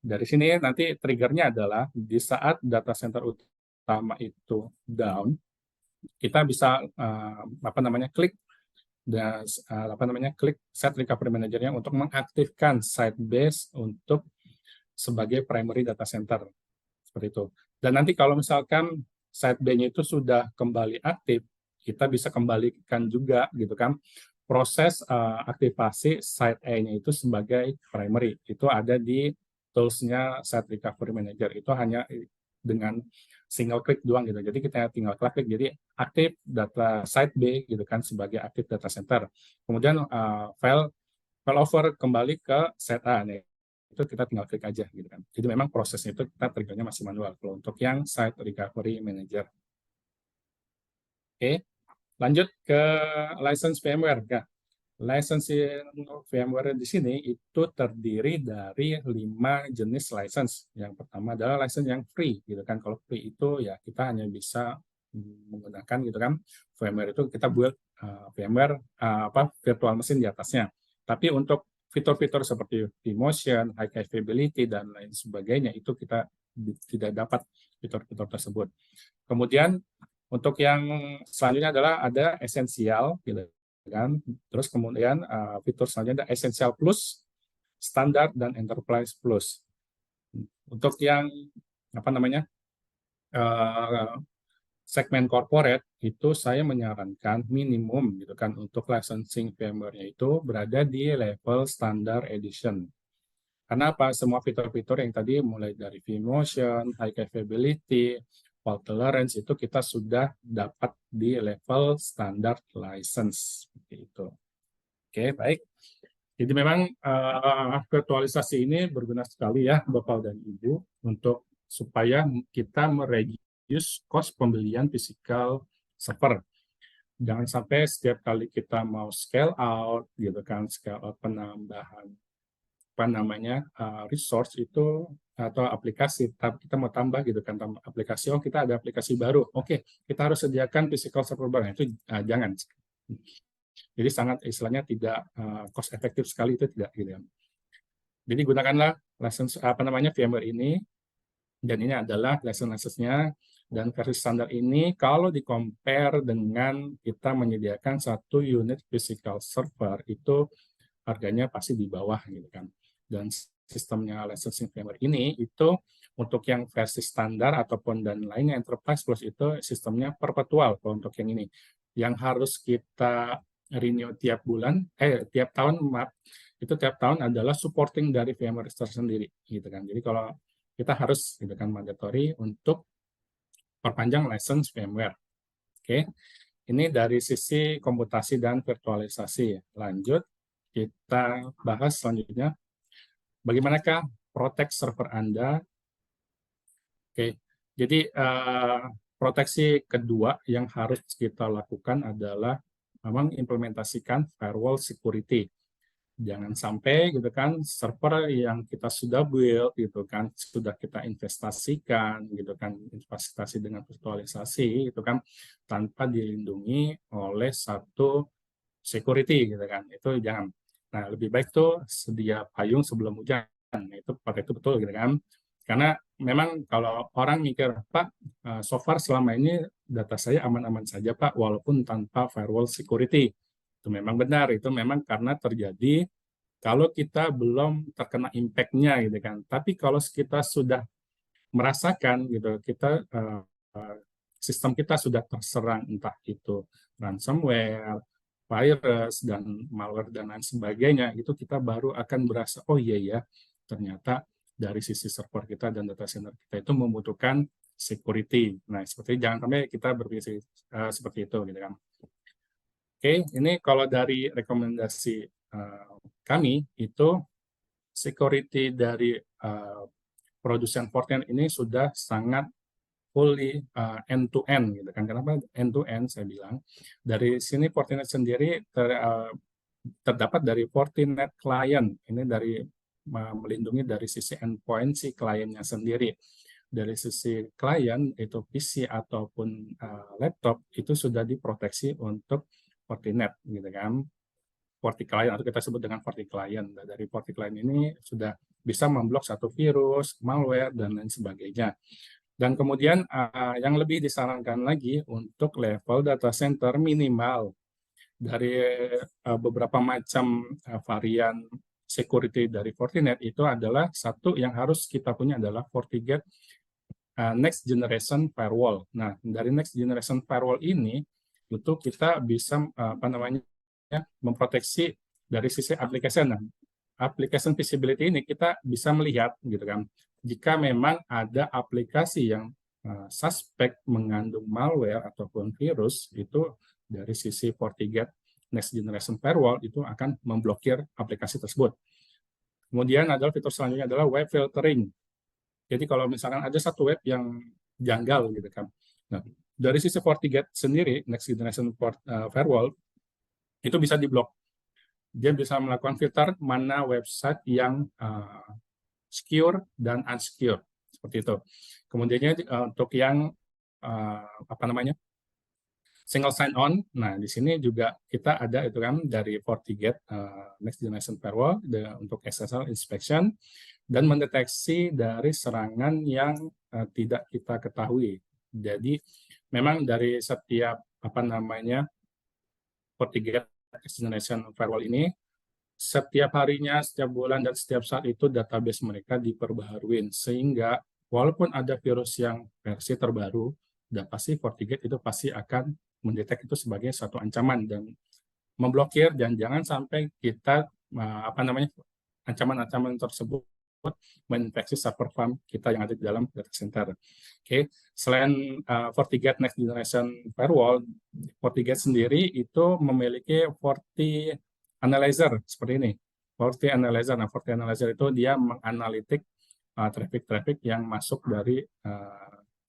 Dari sini nanti triggernya adalah di saat data center utama itu down, kita bisa klik dan klik Site Recovery Manager-nya untuk mengaktifkan site base untuk sebagai primary data center, seperti itu. Dan nanti kalau misalkan site B-nya itu sudah kembali aktif, kita bisa kembalikan juga, gitu kan, proses aktivasi site A-nya itu sebagai primary. Itu ada di tools-nya Site Recovery Manager. Itu hanya dengan single klik doang gitu. Jadi kita tinggal klik, jadi aktif data site B gitu kan sebagai aktif data center. Kemudian failover kembali ke site A nih. Itu kita tinggal klik aja gitu kan. Jadi memang prosesnya itu kita triggernya masih manual kalau untuk yang site recovery manager. Oke, lanjut ke license VMware. Ya, licensing VMware di sini itu terdiri dari 5 jenis license. Yang pertama adalah license yang free, gitu kan. Kalau free itu ya kita hanya bisa menggunakan gitu kan. VMware itu kita buat VMware virtual machine di atasnya. Tapi untuk fitur-fitur seperti vMotion, high capability dan lain sebagainya itu kita tidak dapat fitur-fitur tersebut. Kemudian untuk yang selanjutnya adalah ada essential gitu kan. Terus kemudian fitur selanjutnya ada Essential Plus, Standard dan Enterprise Plus. Untuk yang segmen corporate itu saya menyarankan minimum gitu kan untuk licensing VMware-nya itu berada di level Standard Edition. Karena apa? Semua fitur-fitur yang tadi mulai dari vMotion, high capability, fault tolerance itu kita sudah dapat di level standard license seperti itu. Oke, baik. Jadi memang virtualisasi ini berguna sekali ya Bapak dan Ibu untuk supaya kita mereduce cost pembelian physical server. Jangan sampai setiap kali kita mau scale out gitu kan, scale out penambahan resource itu atau aplikasi kita mau tambah gitu kan, tambah aplikasi, kita ada aplikasi baru, oke, kita harus sediakan physical server baru, itu jangan. Jadi sangat istilahnya tidak cost efektif sekali, itu tidak gitu kan. Jadi gunakanlah license VMware ini, dan ini adalah license-nya, dan versi standar ini kalau di-compare dengan kita menyediakan satu unit physical server itu harganya pasti di bawah gitu kan. Dan sistemnya licensing VMware ini itu untuk yang versi standar ataupun dan lainnya Enterprise Plus itu sistemnya perpetual kalau untuk yang ini. Yang harus kita renew tiap bulan, tiap tahun, itu tiap tahun adalah supporting dari VMware tersendiri gitu kan. Jadi kalau kita harus gitu kan mandatory untuk perpanjang license VMware. Oke. Ini dari sisi komputasi dan virtualisasi. Lanjut kita bahas selanjutnya, bagaimanakah protect server Anda. Oke, jadi proteksi kedua yang harus kita lakukan adalah memang implementasikan firewall security. Jangan sampai gitu kan server yang kita sudah build gitu kan, sudah kita investasikan gitu kan, investasi dengan virtualisasi gitu kan, tanpa dilindungi oleh satu security gitu kan, itu jangan. Nah, lebih baik tuh sedia payung sebelum hujan. Nah, itu pakai itu betul gitu kan. Karena memang kalau orang mikir, Pak, so far selama ini data saya aman-aman saja, Pak, walaupun tanpa firewall security. Itu memang benar, itu memang karena terjadi kalau kita belum terkena impact-nya gitu kan. Tapi kalau kita sudah merasakan gitu, kita sistem kita sudah terserang entah itu ransomware, virus dan malware dan lain sebagainya, itu kita baru akan berasa, oh iya ya, ternyata dari sisi server kita dan data center kita itu membutuhkan security. Nah, seperti jangan sampai kita berpikir seperti itu gitu kan. Oke, ini kalau dari rekomendasi kami itu security dari produsen Fortinet ini sudah sangat fully end-to-end gitu kan. Kenapa end-to-end saya bilang? Dari sini Fortinet sendiri terdapat dari Fortinet client. Ini dari melindungi dari sisi endpoint si kliennya sendiri. Dari sisi klien itu PC ataupun laptop itu sudah diproteksi untuk Fortinet gitu kan. FortiClient atau kita sebut dengan FortiClient. Dari FortiClient ini sudah bisa memblok satu virus, malware dan lain sebagainya. Dan kemudian yang lebih disarankan lagi untuk level data center minimal dari beberapa macam varian security dari Fortinet itu adalah satu yang harus kita punya adalah FortiGate Next Generation Firewall. Nah, dari Next Generation Firewall ini itu kita bisa memproteksi dari sisi application. Nah, application visibility ini kita bisa melihat gitu kan, jika memang ada aplikasi yang suspek mengandung malware ataupun virus, itu dari sisi FortiGate Next Generation Firewall itu akan memblokir aplikasi tersebut. Kemudian adalah fitur selanjutnya adalah web filtering. Jadi kalau misalkan ada satu web yang janggal gitu kan. Nah, dari sisi FortiGate sendiri, Next Generation Firewall, itu bisa diblok. Dia bisa melakukan filter mana website yang secure dan unsecure, seperti itu. Kemudian untuk yang apa namanya, single sign on, nah di sini juga kita ada itu kan dari FortiGate Next Generation Firewall untuk SSL inspection dan mendeteksi dari serangan yang tidak kita ketahui. Jadi memang dari setiap apa namanya FortiGate Next Generation Firewall ini setiap harinya, setiap bulan dan setiap saat itu database mereka diperbaharui, sehingga walaupun ada virus yang versi terbaru, dan pasti FortiGate itu pasti akan mendetek itu sebagai satu ancaman dan memblokir, dan jangan sampai kita apa namanya ancaman-ancaman tersebut menginfeksi server farm kita yang ada di dalam data center. Oke, selain FortiGate Next Generation Firewall, FortiGate sendiri itu memiliki FortiAnalyzer seperti ini. FortiAnalyzer, nah FortiAnalyzer itu dia menganalitik traffic-traffic yang masuk dari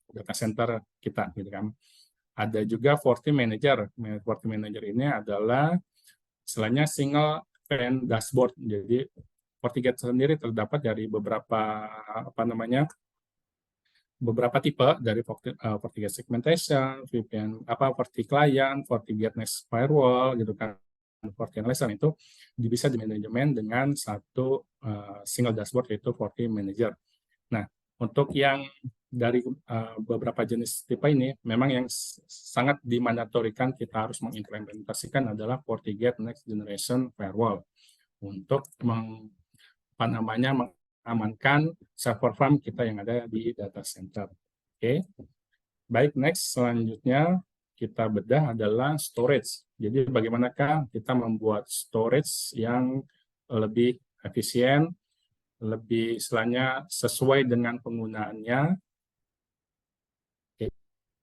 data center kita, gitu kan. Ada juga FortiManager. FortiManager ini adalah istilahnya single pane dashboard. Jadi FortiGate sendiri terdapat dari beberapa apa namanya beberapa tipe dari FortiGate segmentation, VPN apa FortiClient, FortiGate Next Firewall gitu kan. FortiAnalyzer itu bisa dimanajemen dengan satu single dashboard yaitu FortiManager. Nah, untuk yang dari beberapa jenis tipe ini, memang yang sangat dimandatorikan kita harus mengimplementasikan adalah FortiGate Next Generation Firewall untuk mengamankan server farm kita yang ada di data center. Oke, baik, next selanjutnya kita bedah adalah storage. Jadi bagaimanakah kita membuat storage yang lebih efisien, lebih istilahnya sesuai dengan penggunaannya. Oke.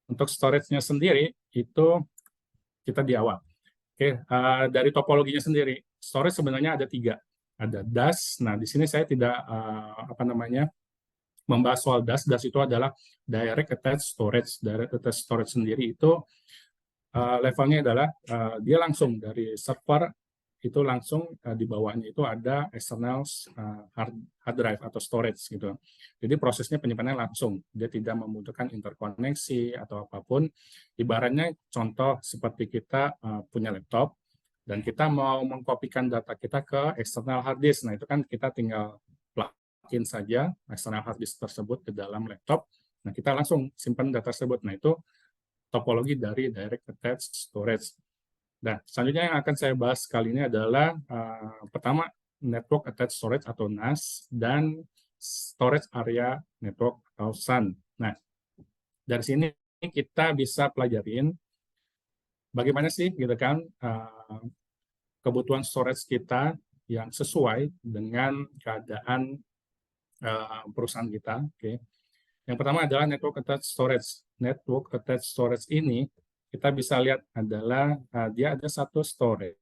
Untuk storage-nya sendiri itu kita di awal. Oke, dari topologinya sendiri, storage sebenarnya ada 3. Ada DAS. Nah, di sini saya tidak apa namanya membahas soal DAS. DAS itu adalah Direct Attached Storage. Direct Attached Storage sendiri itu levelnya adalah dia langsung dari server itu langsung di bawahnya itu ada external hard drive atau storage gitu. Jadi prosesnya penyimpanan langsung, dia tidak membutuhkan interkoneksi atau apapun. Ibaratnya contoh seperti kita punya laptop dan kita mau mengkopikan data kita ke external hard disk. Nah, itu kan kita tinggal plug-in saja external hard disk tersebut ke dalam laptop. Nah, kita langsung simpan data tersebut. Nah, itu topologi dari Direct Attached Storage. Nah, selanjutnya yang akan saya bahas kali ini adalah pertama Network Attached Storage atau NAS dan Storage Area Network atau SAN. Nah, dari sini kita bisa pelajarin bagaimana sih gitu kan kebutuhan storage kita yang sesuai dengan keadaan perusahaan kita. Oke. Yang pertama adalah Network Attached Storage. Network Attached Storage ini kita bisa lihat adalah dia ada satu storage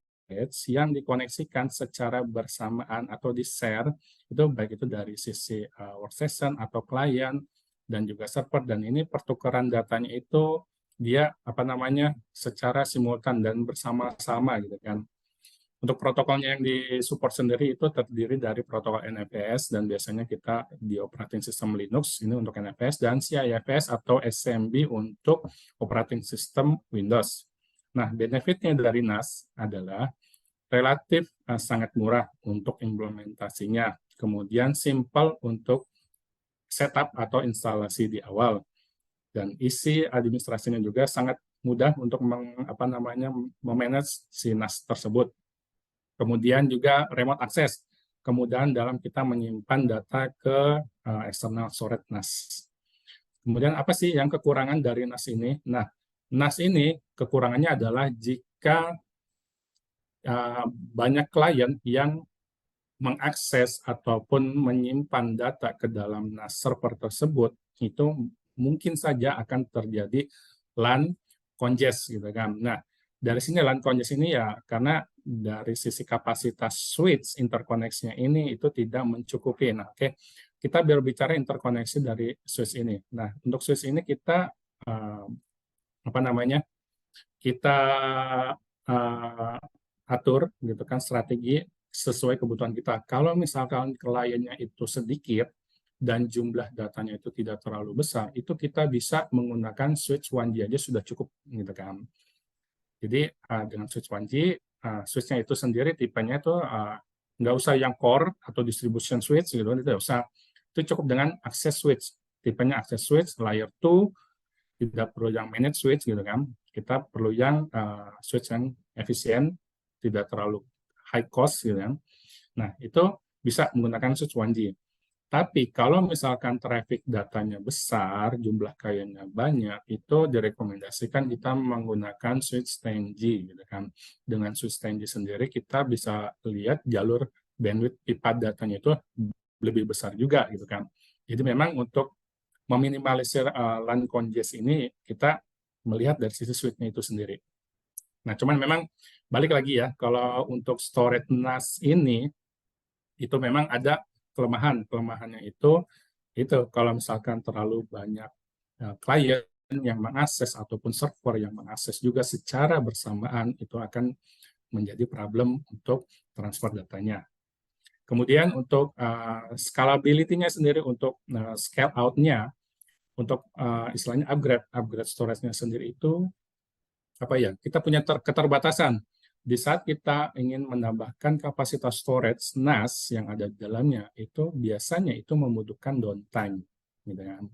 yang dikoneksikan secara bersamaan atau di-share, itu baik itu dari sisi workstation atau klien dan juga server, dan ini pertukaran datanya itu dia apa namanya secara simultan dan bersama-sama gitu kan. Untuk protokolnya yang di-support sendiri itu terdiri dari protokol NFS dan biasanya kita di operating system Linux ini untuk NFS dan CIFS atau SMB untuk operating system Windows. Nah, benefitnya dari NAS adalah relatif sangat murah untuk implementasinya, kemudian simple untuk setup atau instalasi di awal, dan isi administrasinya juga sangat mudah untuk memanage si NAS tersebut. Kemudian juga remote access, kemudian dalam kita menyimpan data ke external storage NAS. Kemudian apa sih yang kekurangan dari NAS ini? Nah, NAS ini kekurangannya adalah jika banyak klien yang mengakses ataupun menyimpan data ke dalam NAS server tersebut, itu mungkin saja akan terjadi LAN congest gitu kan. Nah, dari sini LAN congest ini ya karena dari sisi kapasitas switch interkoneksinya ini itu tidak mencukupi. Nah, oke. Kita berbicara interkoneksi dari switch ini. Nah, untuk switch ini kita apa namanya? Kita atur gitu kan strategi sesuai kebutuhan kita. Kalau misalkan kliennya itu sedikit dan jumlah datanya itu tidak terlalu besar, itu kita bisa menggunakan switch 1G aja sudah cukup gitu kan. Jadi dengan switch 1G, switch-nya itu sendiri tipenya itu nggak usah yang core atau distribution switch gitu, tidak usah. Itu cukup dengan access switch. Tipenya access switch, layer 2, tidak perlu yang manage switch gitu kan. Kita perlu yang switch yang efisien, tidak terlalu high cost gitu kan. Nah, itu bisa menggunakan switch 1G. Tapi kalau misalkan traffic datanya besar, jumlah kliennya banyak, itu direkomendasikan kita menggunakan switch 10G gitu kan. Dengan switch 10G sendiri kita bisa lihat jalur bandwidth pipa datanya itu lebih besar juga gitu kan. Jadi memang untuk meminimalisir LAN congest ini kita melihat dari sisi switch-nya itu sendiri. Nah, cuman memang balik lagi ya, kalau untuk storage NAS ini itu memang ada kelemahan. Kelemahannya itu kalau misalkan terlalu banyak klien yang mengakses ataupun server yang mengakses juga secara bersamaan itu akan menjadi problem untuk transfer datanya. Kemudian untuk scalability-nya sendiri, untuk scale out-nya, untuk istilahnya upgrade storage-nya sendiri itu apa ya? Kita punya keterbatasan. Di saat kita ingin menambahkan kapasitas storage NAS yang ada di dalamnya, itu biasanya itu membutuhkan downtime, gitu kan.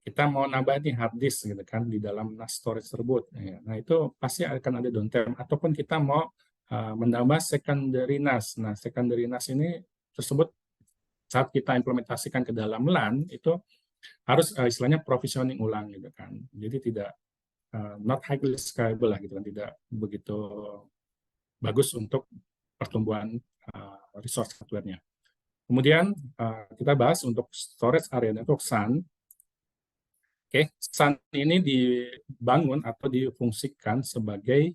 Kita mau nambah nih hard disk gitu kan di dalam NAS storage tersebut. Nah, itu pasti akan ada downtime. Ataupun kita mau menambah secondary NAS. Nah, secondary NAS ini tersebut saat kita implementasikan ke dalam LAN itu harus istilahnya provisioning ulang gitu kan. Jadi tidak not highly scalable lah gitu kan, tidak begitu bagus untuk pertumbuhan resource hardware-nya. Kemudian kita bahas untuk storage area network SAN. Oke, SAN ini dibangun atau difungsikan sebagai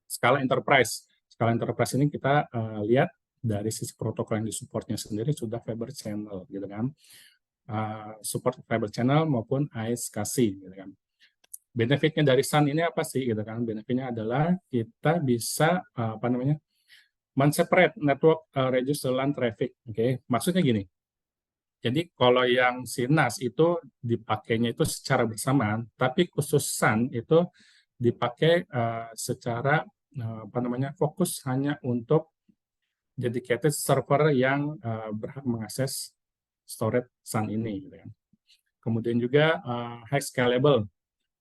skala enterprise. Skala enterprise ini kita lihat dari sisi protokol yang disupportnya sendiri sudah fiber channel, gitu kan. Support fiber channel maupun AES-KC, gitu kan. Benefitnya dari SAN ini apa sih, gitu kan? Benefitnya adalah kita bisa apa namanya, men-separate network reduce LAN traffic. Oke, maksudnya gini. Jadi kalau yang si NAS itu dipakainya itu secara bersamaan, tapi khusus SAN itu dipakai secara apa namanya, fokus hanya untuk dedicated server yang berhak mengakses storage SAN ini, gitu kan. Kemudian juga high scalable,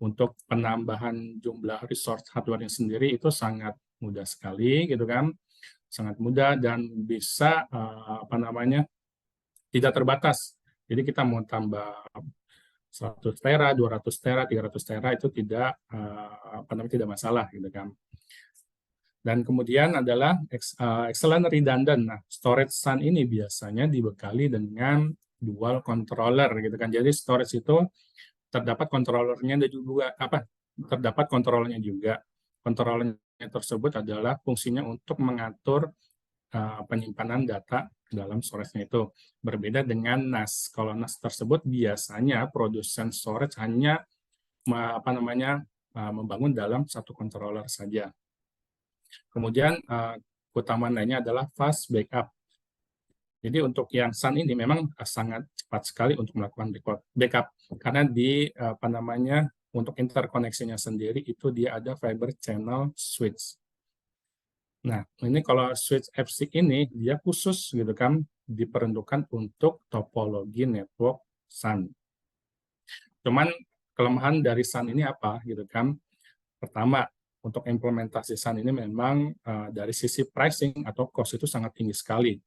untuk penambahan jumlah resource hardware-nya sendiri itu sangat mudah sekali, gitu kan, sangat mudah dan bisa apa namanya, tidak terbatas. Jadi kita mau tambah 100 tera, 200 tera, 300 tera itu tidak apa namanya, tidak masalah gitu kan. Dan kemudian adalah excellent redundant. Nah, storage SAN ini biasanya dibekali dengan dual controller gitu kan. Jadi storage itu terdapat kontrolernya dan juga apa? Terdapat kontrolernya juga. Kontrolernya tersebut adalah fungsinya untuk mengatur penyimpanan data dalam storage-nya itu. Berbeda dengan NAS. Kalau NAS tersebut biasanya produsen storage hanya apa namanya, membangun dalam satu controller saja. Kemudian keutamaan lainnya adalah fast backup. Jadi untuk yang SAN ini memang sangat cepat sekali untuk melakukan backup karena di apa namanya, untuk interkoneksinya sendiri itu dia ada fiber channel switch. Nah, ini kalau switch FSIC ini dia khusus gitu kan, diperuntukkan untuk topologi network SAN. Cuman kelemahan dari SAN ini apa gitu kan? Pertama, untuk implementasi SAN ini memang dari sisi pricing atau cost itu sangat tinggi sekali.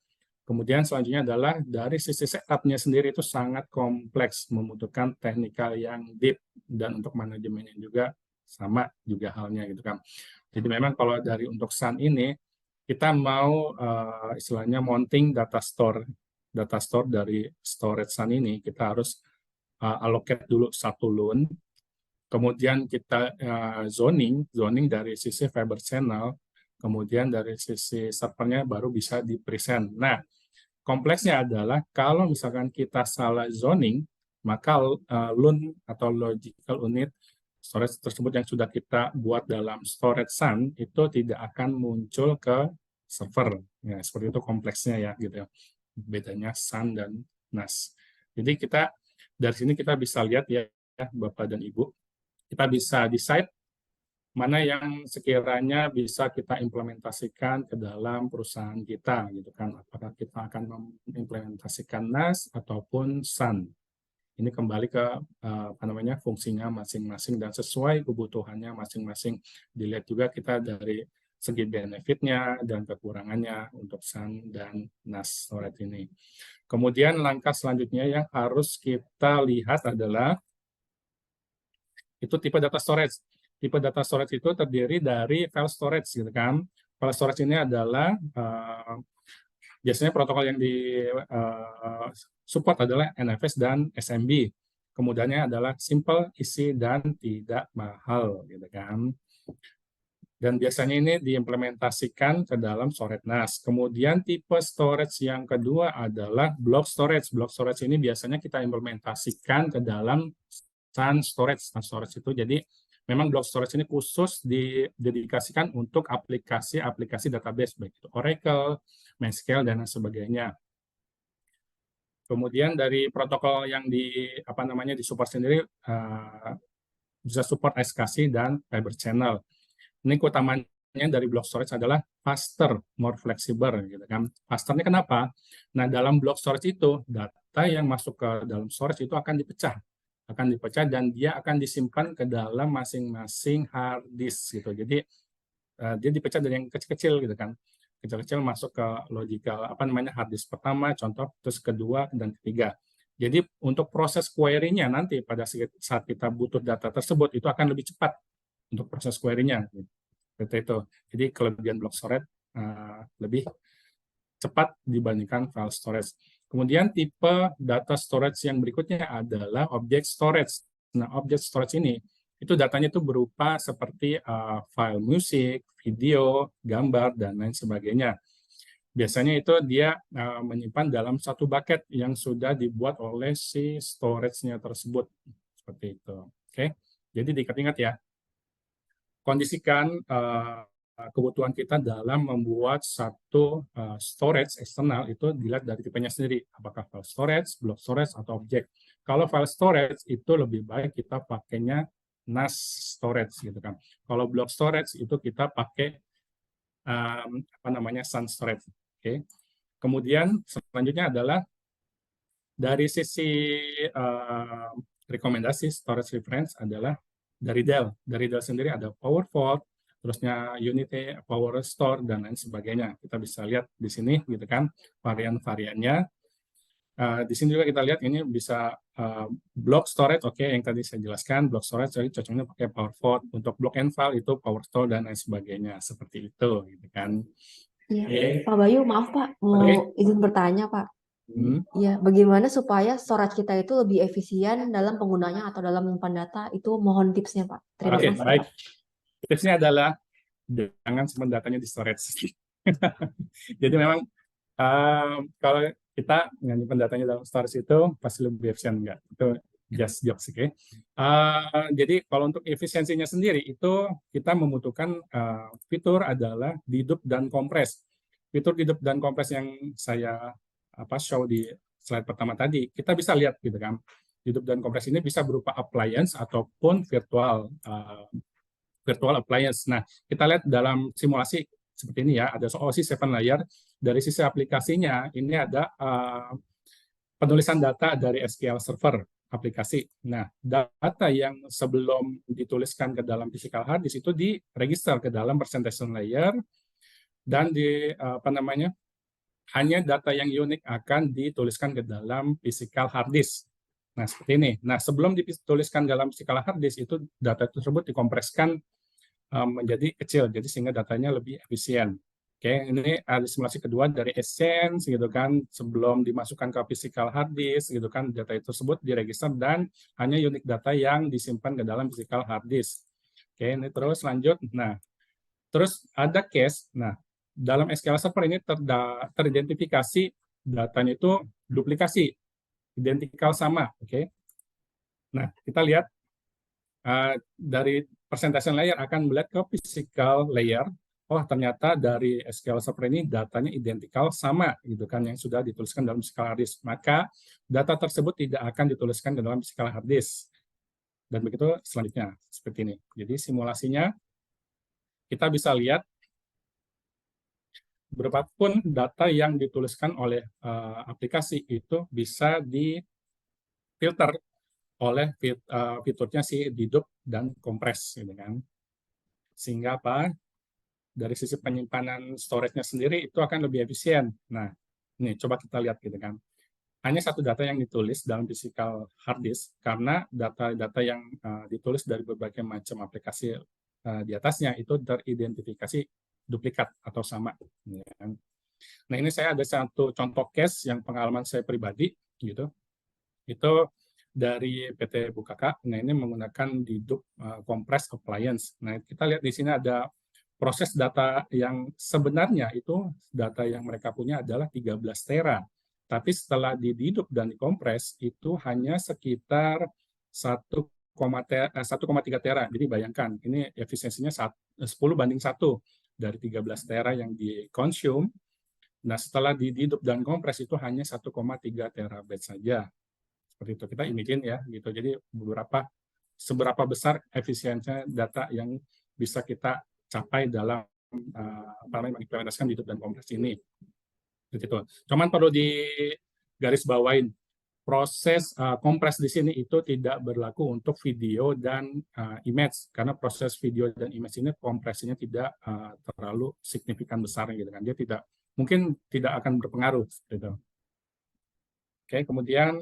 Kemudian selanjutnya adalah dari sisi setup-nya sendiri itu sangat kompleks, membutuhkan teknikal yang deep, dan untuk manajemennya juga sama juga halnya gitu kan. Jadi memang kalau dari untuk SAN ini, kita mau istilahnya mounting data store dari storage SAN ini, kita harus allocate dulu satu loan, kemudian kita zoning dari sisi fiber channel, kemudian dari sisi servernya baru bisa di-present. Nah, kompleksnya adalah kalau misalkan kita salah zoning, maka loan atau logical unit storage tersebut yang sudah kita buat dalam storage SAN itu tidak akan muncul ke server. Ya, seperti itu kompleksnya ya, gitu ya. Bedanya SAN dan NAS. Jadi kita dari sini kita bisa lihat ya, Bapak dan Ibu, kita bisa decide mana yang sekiranya bisa kita implementasikan ke dalam perusahaan kita, gitu kan. Apakah kita akan mengimplementasikan NAS ataupun SAN. Ini kembali ke fungsinya masing-masing dan sesuai kebutuhannya masing-masing. Dilihat juga kita dari segi benefitnya dan kekurangannya untuk SAN dan NAS storage ini. Kemudian langkah selanjutnya yang harus kita lihat adalah itu tipe data storage. Tipe data storage itu terdiri dari file storage, gitu kan. File storage ini adalah biasanya protokol yang di support adalah NFS dan SMB. Kemudiannya adalah simple, easy, dan tidak mahal, gitu kan. Dan biasanya ini diimplementasikan ke dalam storage NAS. Kemudian tipe storage yang kedua adalah block storage. Block storage ini biasanya kita implementasikan ke dalam SAN storage. SAN storage itu jadi memang block storage ini khusus didedikasikan untuk aplikasi-aplikasi database, baik itu Oracle, MySQL, dan sebagainya. Kemudian dari protokol yang di support sendiri bisa support SKC dan fiber channel. Ini keutamanya dari block storage adalah faster, more flexible, gitu kan. Fasternya kenapa? Nah, dalam block storage itu data yang masuk ke dalam storage itu akan dipecah dan dia akan disimpan ke dalam masing-masing hard disk, gitu. Jadi dia dipecah dari yang kecil-kecil, gitu kan. Kecil-kecil masuk ke logical hard disk pertama, contoh, terus kedua dan ketiga. Jadi untuk proses query-nya nanti pada saat kita butuh data tersebut itu akan lebih cepat untuk proses query-nya. Seperti itu. Jadi kelebihan block storage lebih cepat dibandingkan file storage. Kemudian tipe data storage yang berikutnya adalah object storage. Nah, object storage ini itu datanya itu berupa seperti file musik, video, gambar, dan lain sebagainya. Biasanya itu dia menyimpan dalam satu bucket yang sudah dibuat oleh si storage-nya tersebut. Seperti itu. Oke. Jadi diingat-ingat ya. Kondisikan kebutuhan kita dalam membuat satu storage eksternal itu dilihat dari tipenya sendiri, apakah file storage, block storage, atau objek. Kalau file storage itu lebih baik kita pakainya NAS storage, gitu kan. Kalau block storage itu kita pakai SAN storage. Oke. Kemudian selanjutnya adalah dari sisi rekomendasi storage reference adalah dari Dell. Dari Dell sendiri ada PowerVault, terusnya Unity, PowerStore, dan lain sebagainya. Kita bisa lihat di sini, gitu kan, varian-variannya. Di sini juga kita lihat ini bisa block storage, oke, yang tadi saya jelaskan, block storage, jadi cocoknya pakai PowerVault. Untuk block and file itu PowerStore dan lain sebagainya, seperti itu, gitu kan. Iya, Pak Bayu, maaf Pak, mau izin bertanya Pak. Ya, bagaimana supaya storage kita itu lebih efisien dalam penggunanya atau dalam menyimpan data, itu mohon tipsnya Pak. Terima kasih. Baik. Tipsnya adalah jangan simpan datanya di storage. Jadi memang kalau kita menyimpan datanya dalam storage itu pasti lebih efisien, enggak? Itu just jokes, oke? Jadi kalau untuk efisiensinya sendiri itu kita membutuhkan fitur adalah dedup dan kompres. Fitur dedup dan kompres yang saya show di slide pertama tadi, kita bisa lihat, gitu kan. Dedup dan kompres ini bisa berupa appliance ataupun virtual appliance. Nah, kita lihat dalam simulasi seperti ini ya, ada OSI 7 layer. Dari sisi aplikasinya, ini ada penulisan data dari SQL Server aplikasi. Nah, data yang sebelum dituliskan ke dalam physical hard disk itu diregister ke dalam presentation layer, dan hanya data yang unik akan dituliskan ke dalam physical hard disk. Nah, seperti ini. Nah, sebelum dituliskan dalam physical hard disk, itu data tersebut dikompreskan menjadi kecil, jadi sehingga datanya lebih efisien. Oke, ini ada simulasi kedua dari Essence gitu kan, sebelum dimasukkan ke physical hard disk gitu kan, data itu tersebut diregister dan hanya unik data yang disimpan ke dalam physical hard disk. Oke, ini terus lanjut. Nah, terus ada case. Nah, dalam SQL Server ini teridentifikasi datanya itu duplikasi, identikal sama. Oke. Nah, kita lihat dari presentation layer akan melihat ke physical layer. Oh, ternyata dari SQL Server ini datanya identikal sama gitu kan yang sudah dituliskan dalam physical hard disk. Maka data tersebut tidak akan dituliskan ke dalam physical hard disk. Dan begitu selanjutnya seperti ini. Jadi simulasinya kita bisa lihat berapapun data yang dituliskan oleh aplikasi itu bisa difilter oleh fiturnya si dedupe dan compress gitu kan. Sehingga apa? Dari sisi penyimpanan storage-nya sendiri itu akan lebih efisien. Nah, ini coba kita lihat gitu kan. Hanya satu data yang ditulis dalam physical hard disk karena data-data yang ditulis dari berbagai macam aplikasi di atasnya itu teridentifikasi duplikat atau sama. Ya kan? Nah, ini saya ada satu contoh case yang pengalaman saya pribadi gitu. Itu dari PT Bukaka. Nah, ini menggunakan dedupe compress appliance. Nah, kita lihat di sini ada proses data yang sebenarnya itu data yang mereka punya adalah 13 tera. Tapi setelah didedupe dan dikompres itu hanya sekitar 1,3 tera. Jadi bayangkan, ini efisiensinya 10 banding 1 dari 13 tera yang dikonsum. Nah, setelah didedupe dan kompres itu hanya 1,3 terabyte saja. Seperti itu kita imagine ya gitu. Jadi seberapa besar efisiensinya data yang bisa kita capai dalam mengimplementasikan dedupe dan kompres ini. Gitu. Cuman perlu digarisbawain proses kompres di sini itu tidak berlaku untuk video dan image karena proses video dan image ini kompresinya tidak terlalu signifikan besar gitu kan. Dia mungkin tidak akan berpengaruh gitu. Oke, kemudian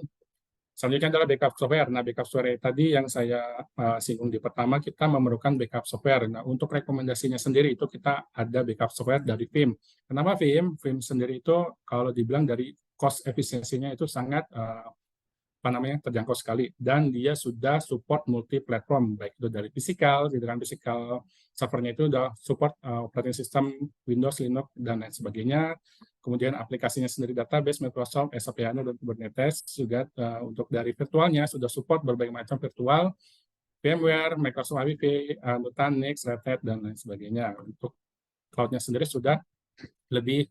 selanjutnya adalah backup software. Nah, backup software tadi yang saya singgung di pertama, kita memerlukan backup software. Nah, untuk rekomendasinya sendiri itu kita ada backup software dari Veeam. Kenapa Veeam? Veeam sendiri itu kalau dibilang dari cost efisiensinya itu sangat terjangkau sekali dan dia sudah support multi platform baik itu dari physical servernya itu sudah support operating system Windows, Linux dan lain sebagainya. Kemudian aplikasinya sendiri database Microsoft, SAP HANA dan Kubernetes juga untuk dari virtualnya sudah support berbagai macam virtual, VMware, Microsoft AVP, Nutanix, Red Hat dan lain sebagainya. Untuk cloud-nya sendiri sudah lebih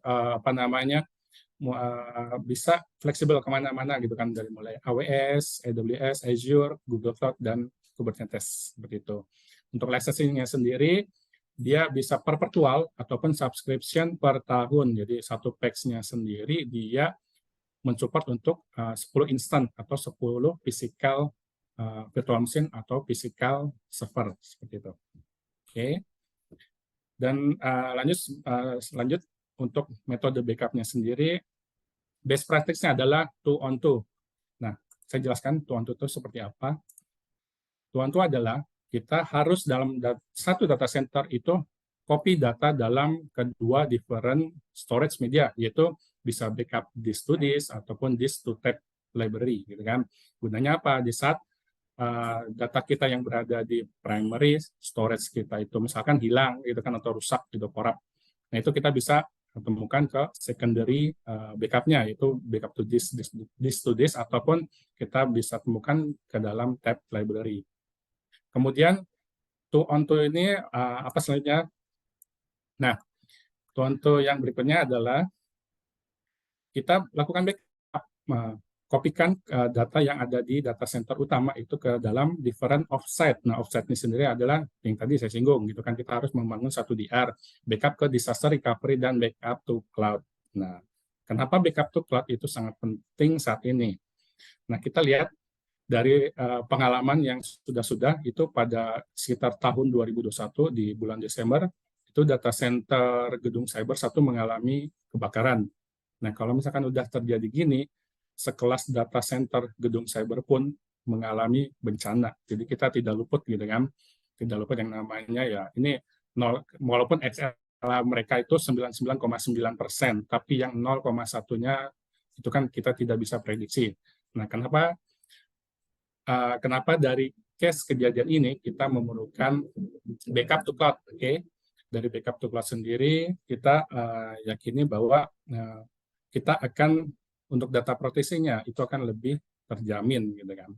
bisa fleksibel kemana-mana gitu kan dari mulai AWS, AWS, Azure, Google Cloud dan Kubernetes seperti itu. Untuk licensing-nya sendiri dia bisa perpetual ataupun subscription per tahun. Jadi satu packs-nya sendiri dia mensupport untuk 10 instan atau 10 physical virtual machine atau physical server seperti itu. Oke. Dan lanjut untuk metode backup-nya sendiri. Best practice-nya adalah 2-on-2. Nah, saya jelaskan 2-on-2 itu seperti apa. 2-on-2 adalah kita harus dalam satu data center itu copy data dalam kedua different storage media, yaitu bisa backup disk to disk ataupun disk to tape library, gitu kan. Gunanya apa? Di saat data kita yang berada di primary storage kita itu misalkan hilang, gitu kan, atau rusak, gitu, korup. Nah, itu kita bisa temukan ke secondary backup-nya, yaitu backup to disk to disk, ataupun kita bisa temukan ke dalam tab library. Kemudian 2-on-2 ini apa selanjutnya? Nah, 2-on-2 yang berikutnya adalah kita lakukan backup, kopikan data yang ada di data center utama itu ke dalam different offsite. Nah, offsite ini sendiri adalah yang tadi saya singgung, gitu kan, kita harus membangun satu DR, backup ke disaster recovery dan backup to cloud. Nah, kenapa backup to cloud itu sangat penting saat ini? Nah, kita lihat dari pengalaman yang sudah itu pada sekitar tahun 2021 di bulan Desember, itu data center gedung cyber satu mengalami kebakaran. Nah, kalau misalkan udah terjadi gini, sekelas data center gedung cyber pun mengalami bencana. Jadi kita tidak luput gitu kan, tidak luput yang namanya ya ini walaupun XL mereka itu 99,9%, tapi yang 0,1-nya itu kan kita tidak bisa prediksi. Nah, kenapa dari case kejadian ini kita memerlukan backup to cloud, oke? Dari backup to cloud sendiri kita yakini bahwa kita akan untuk data proteksinya itu akan lebih terjamin, gitu kan.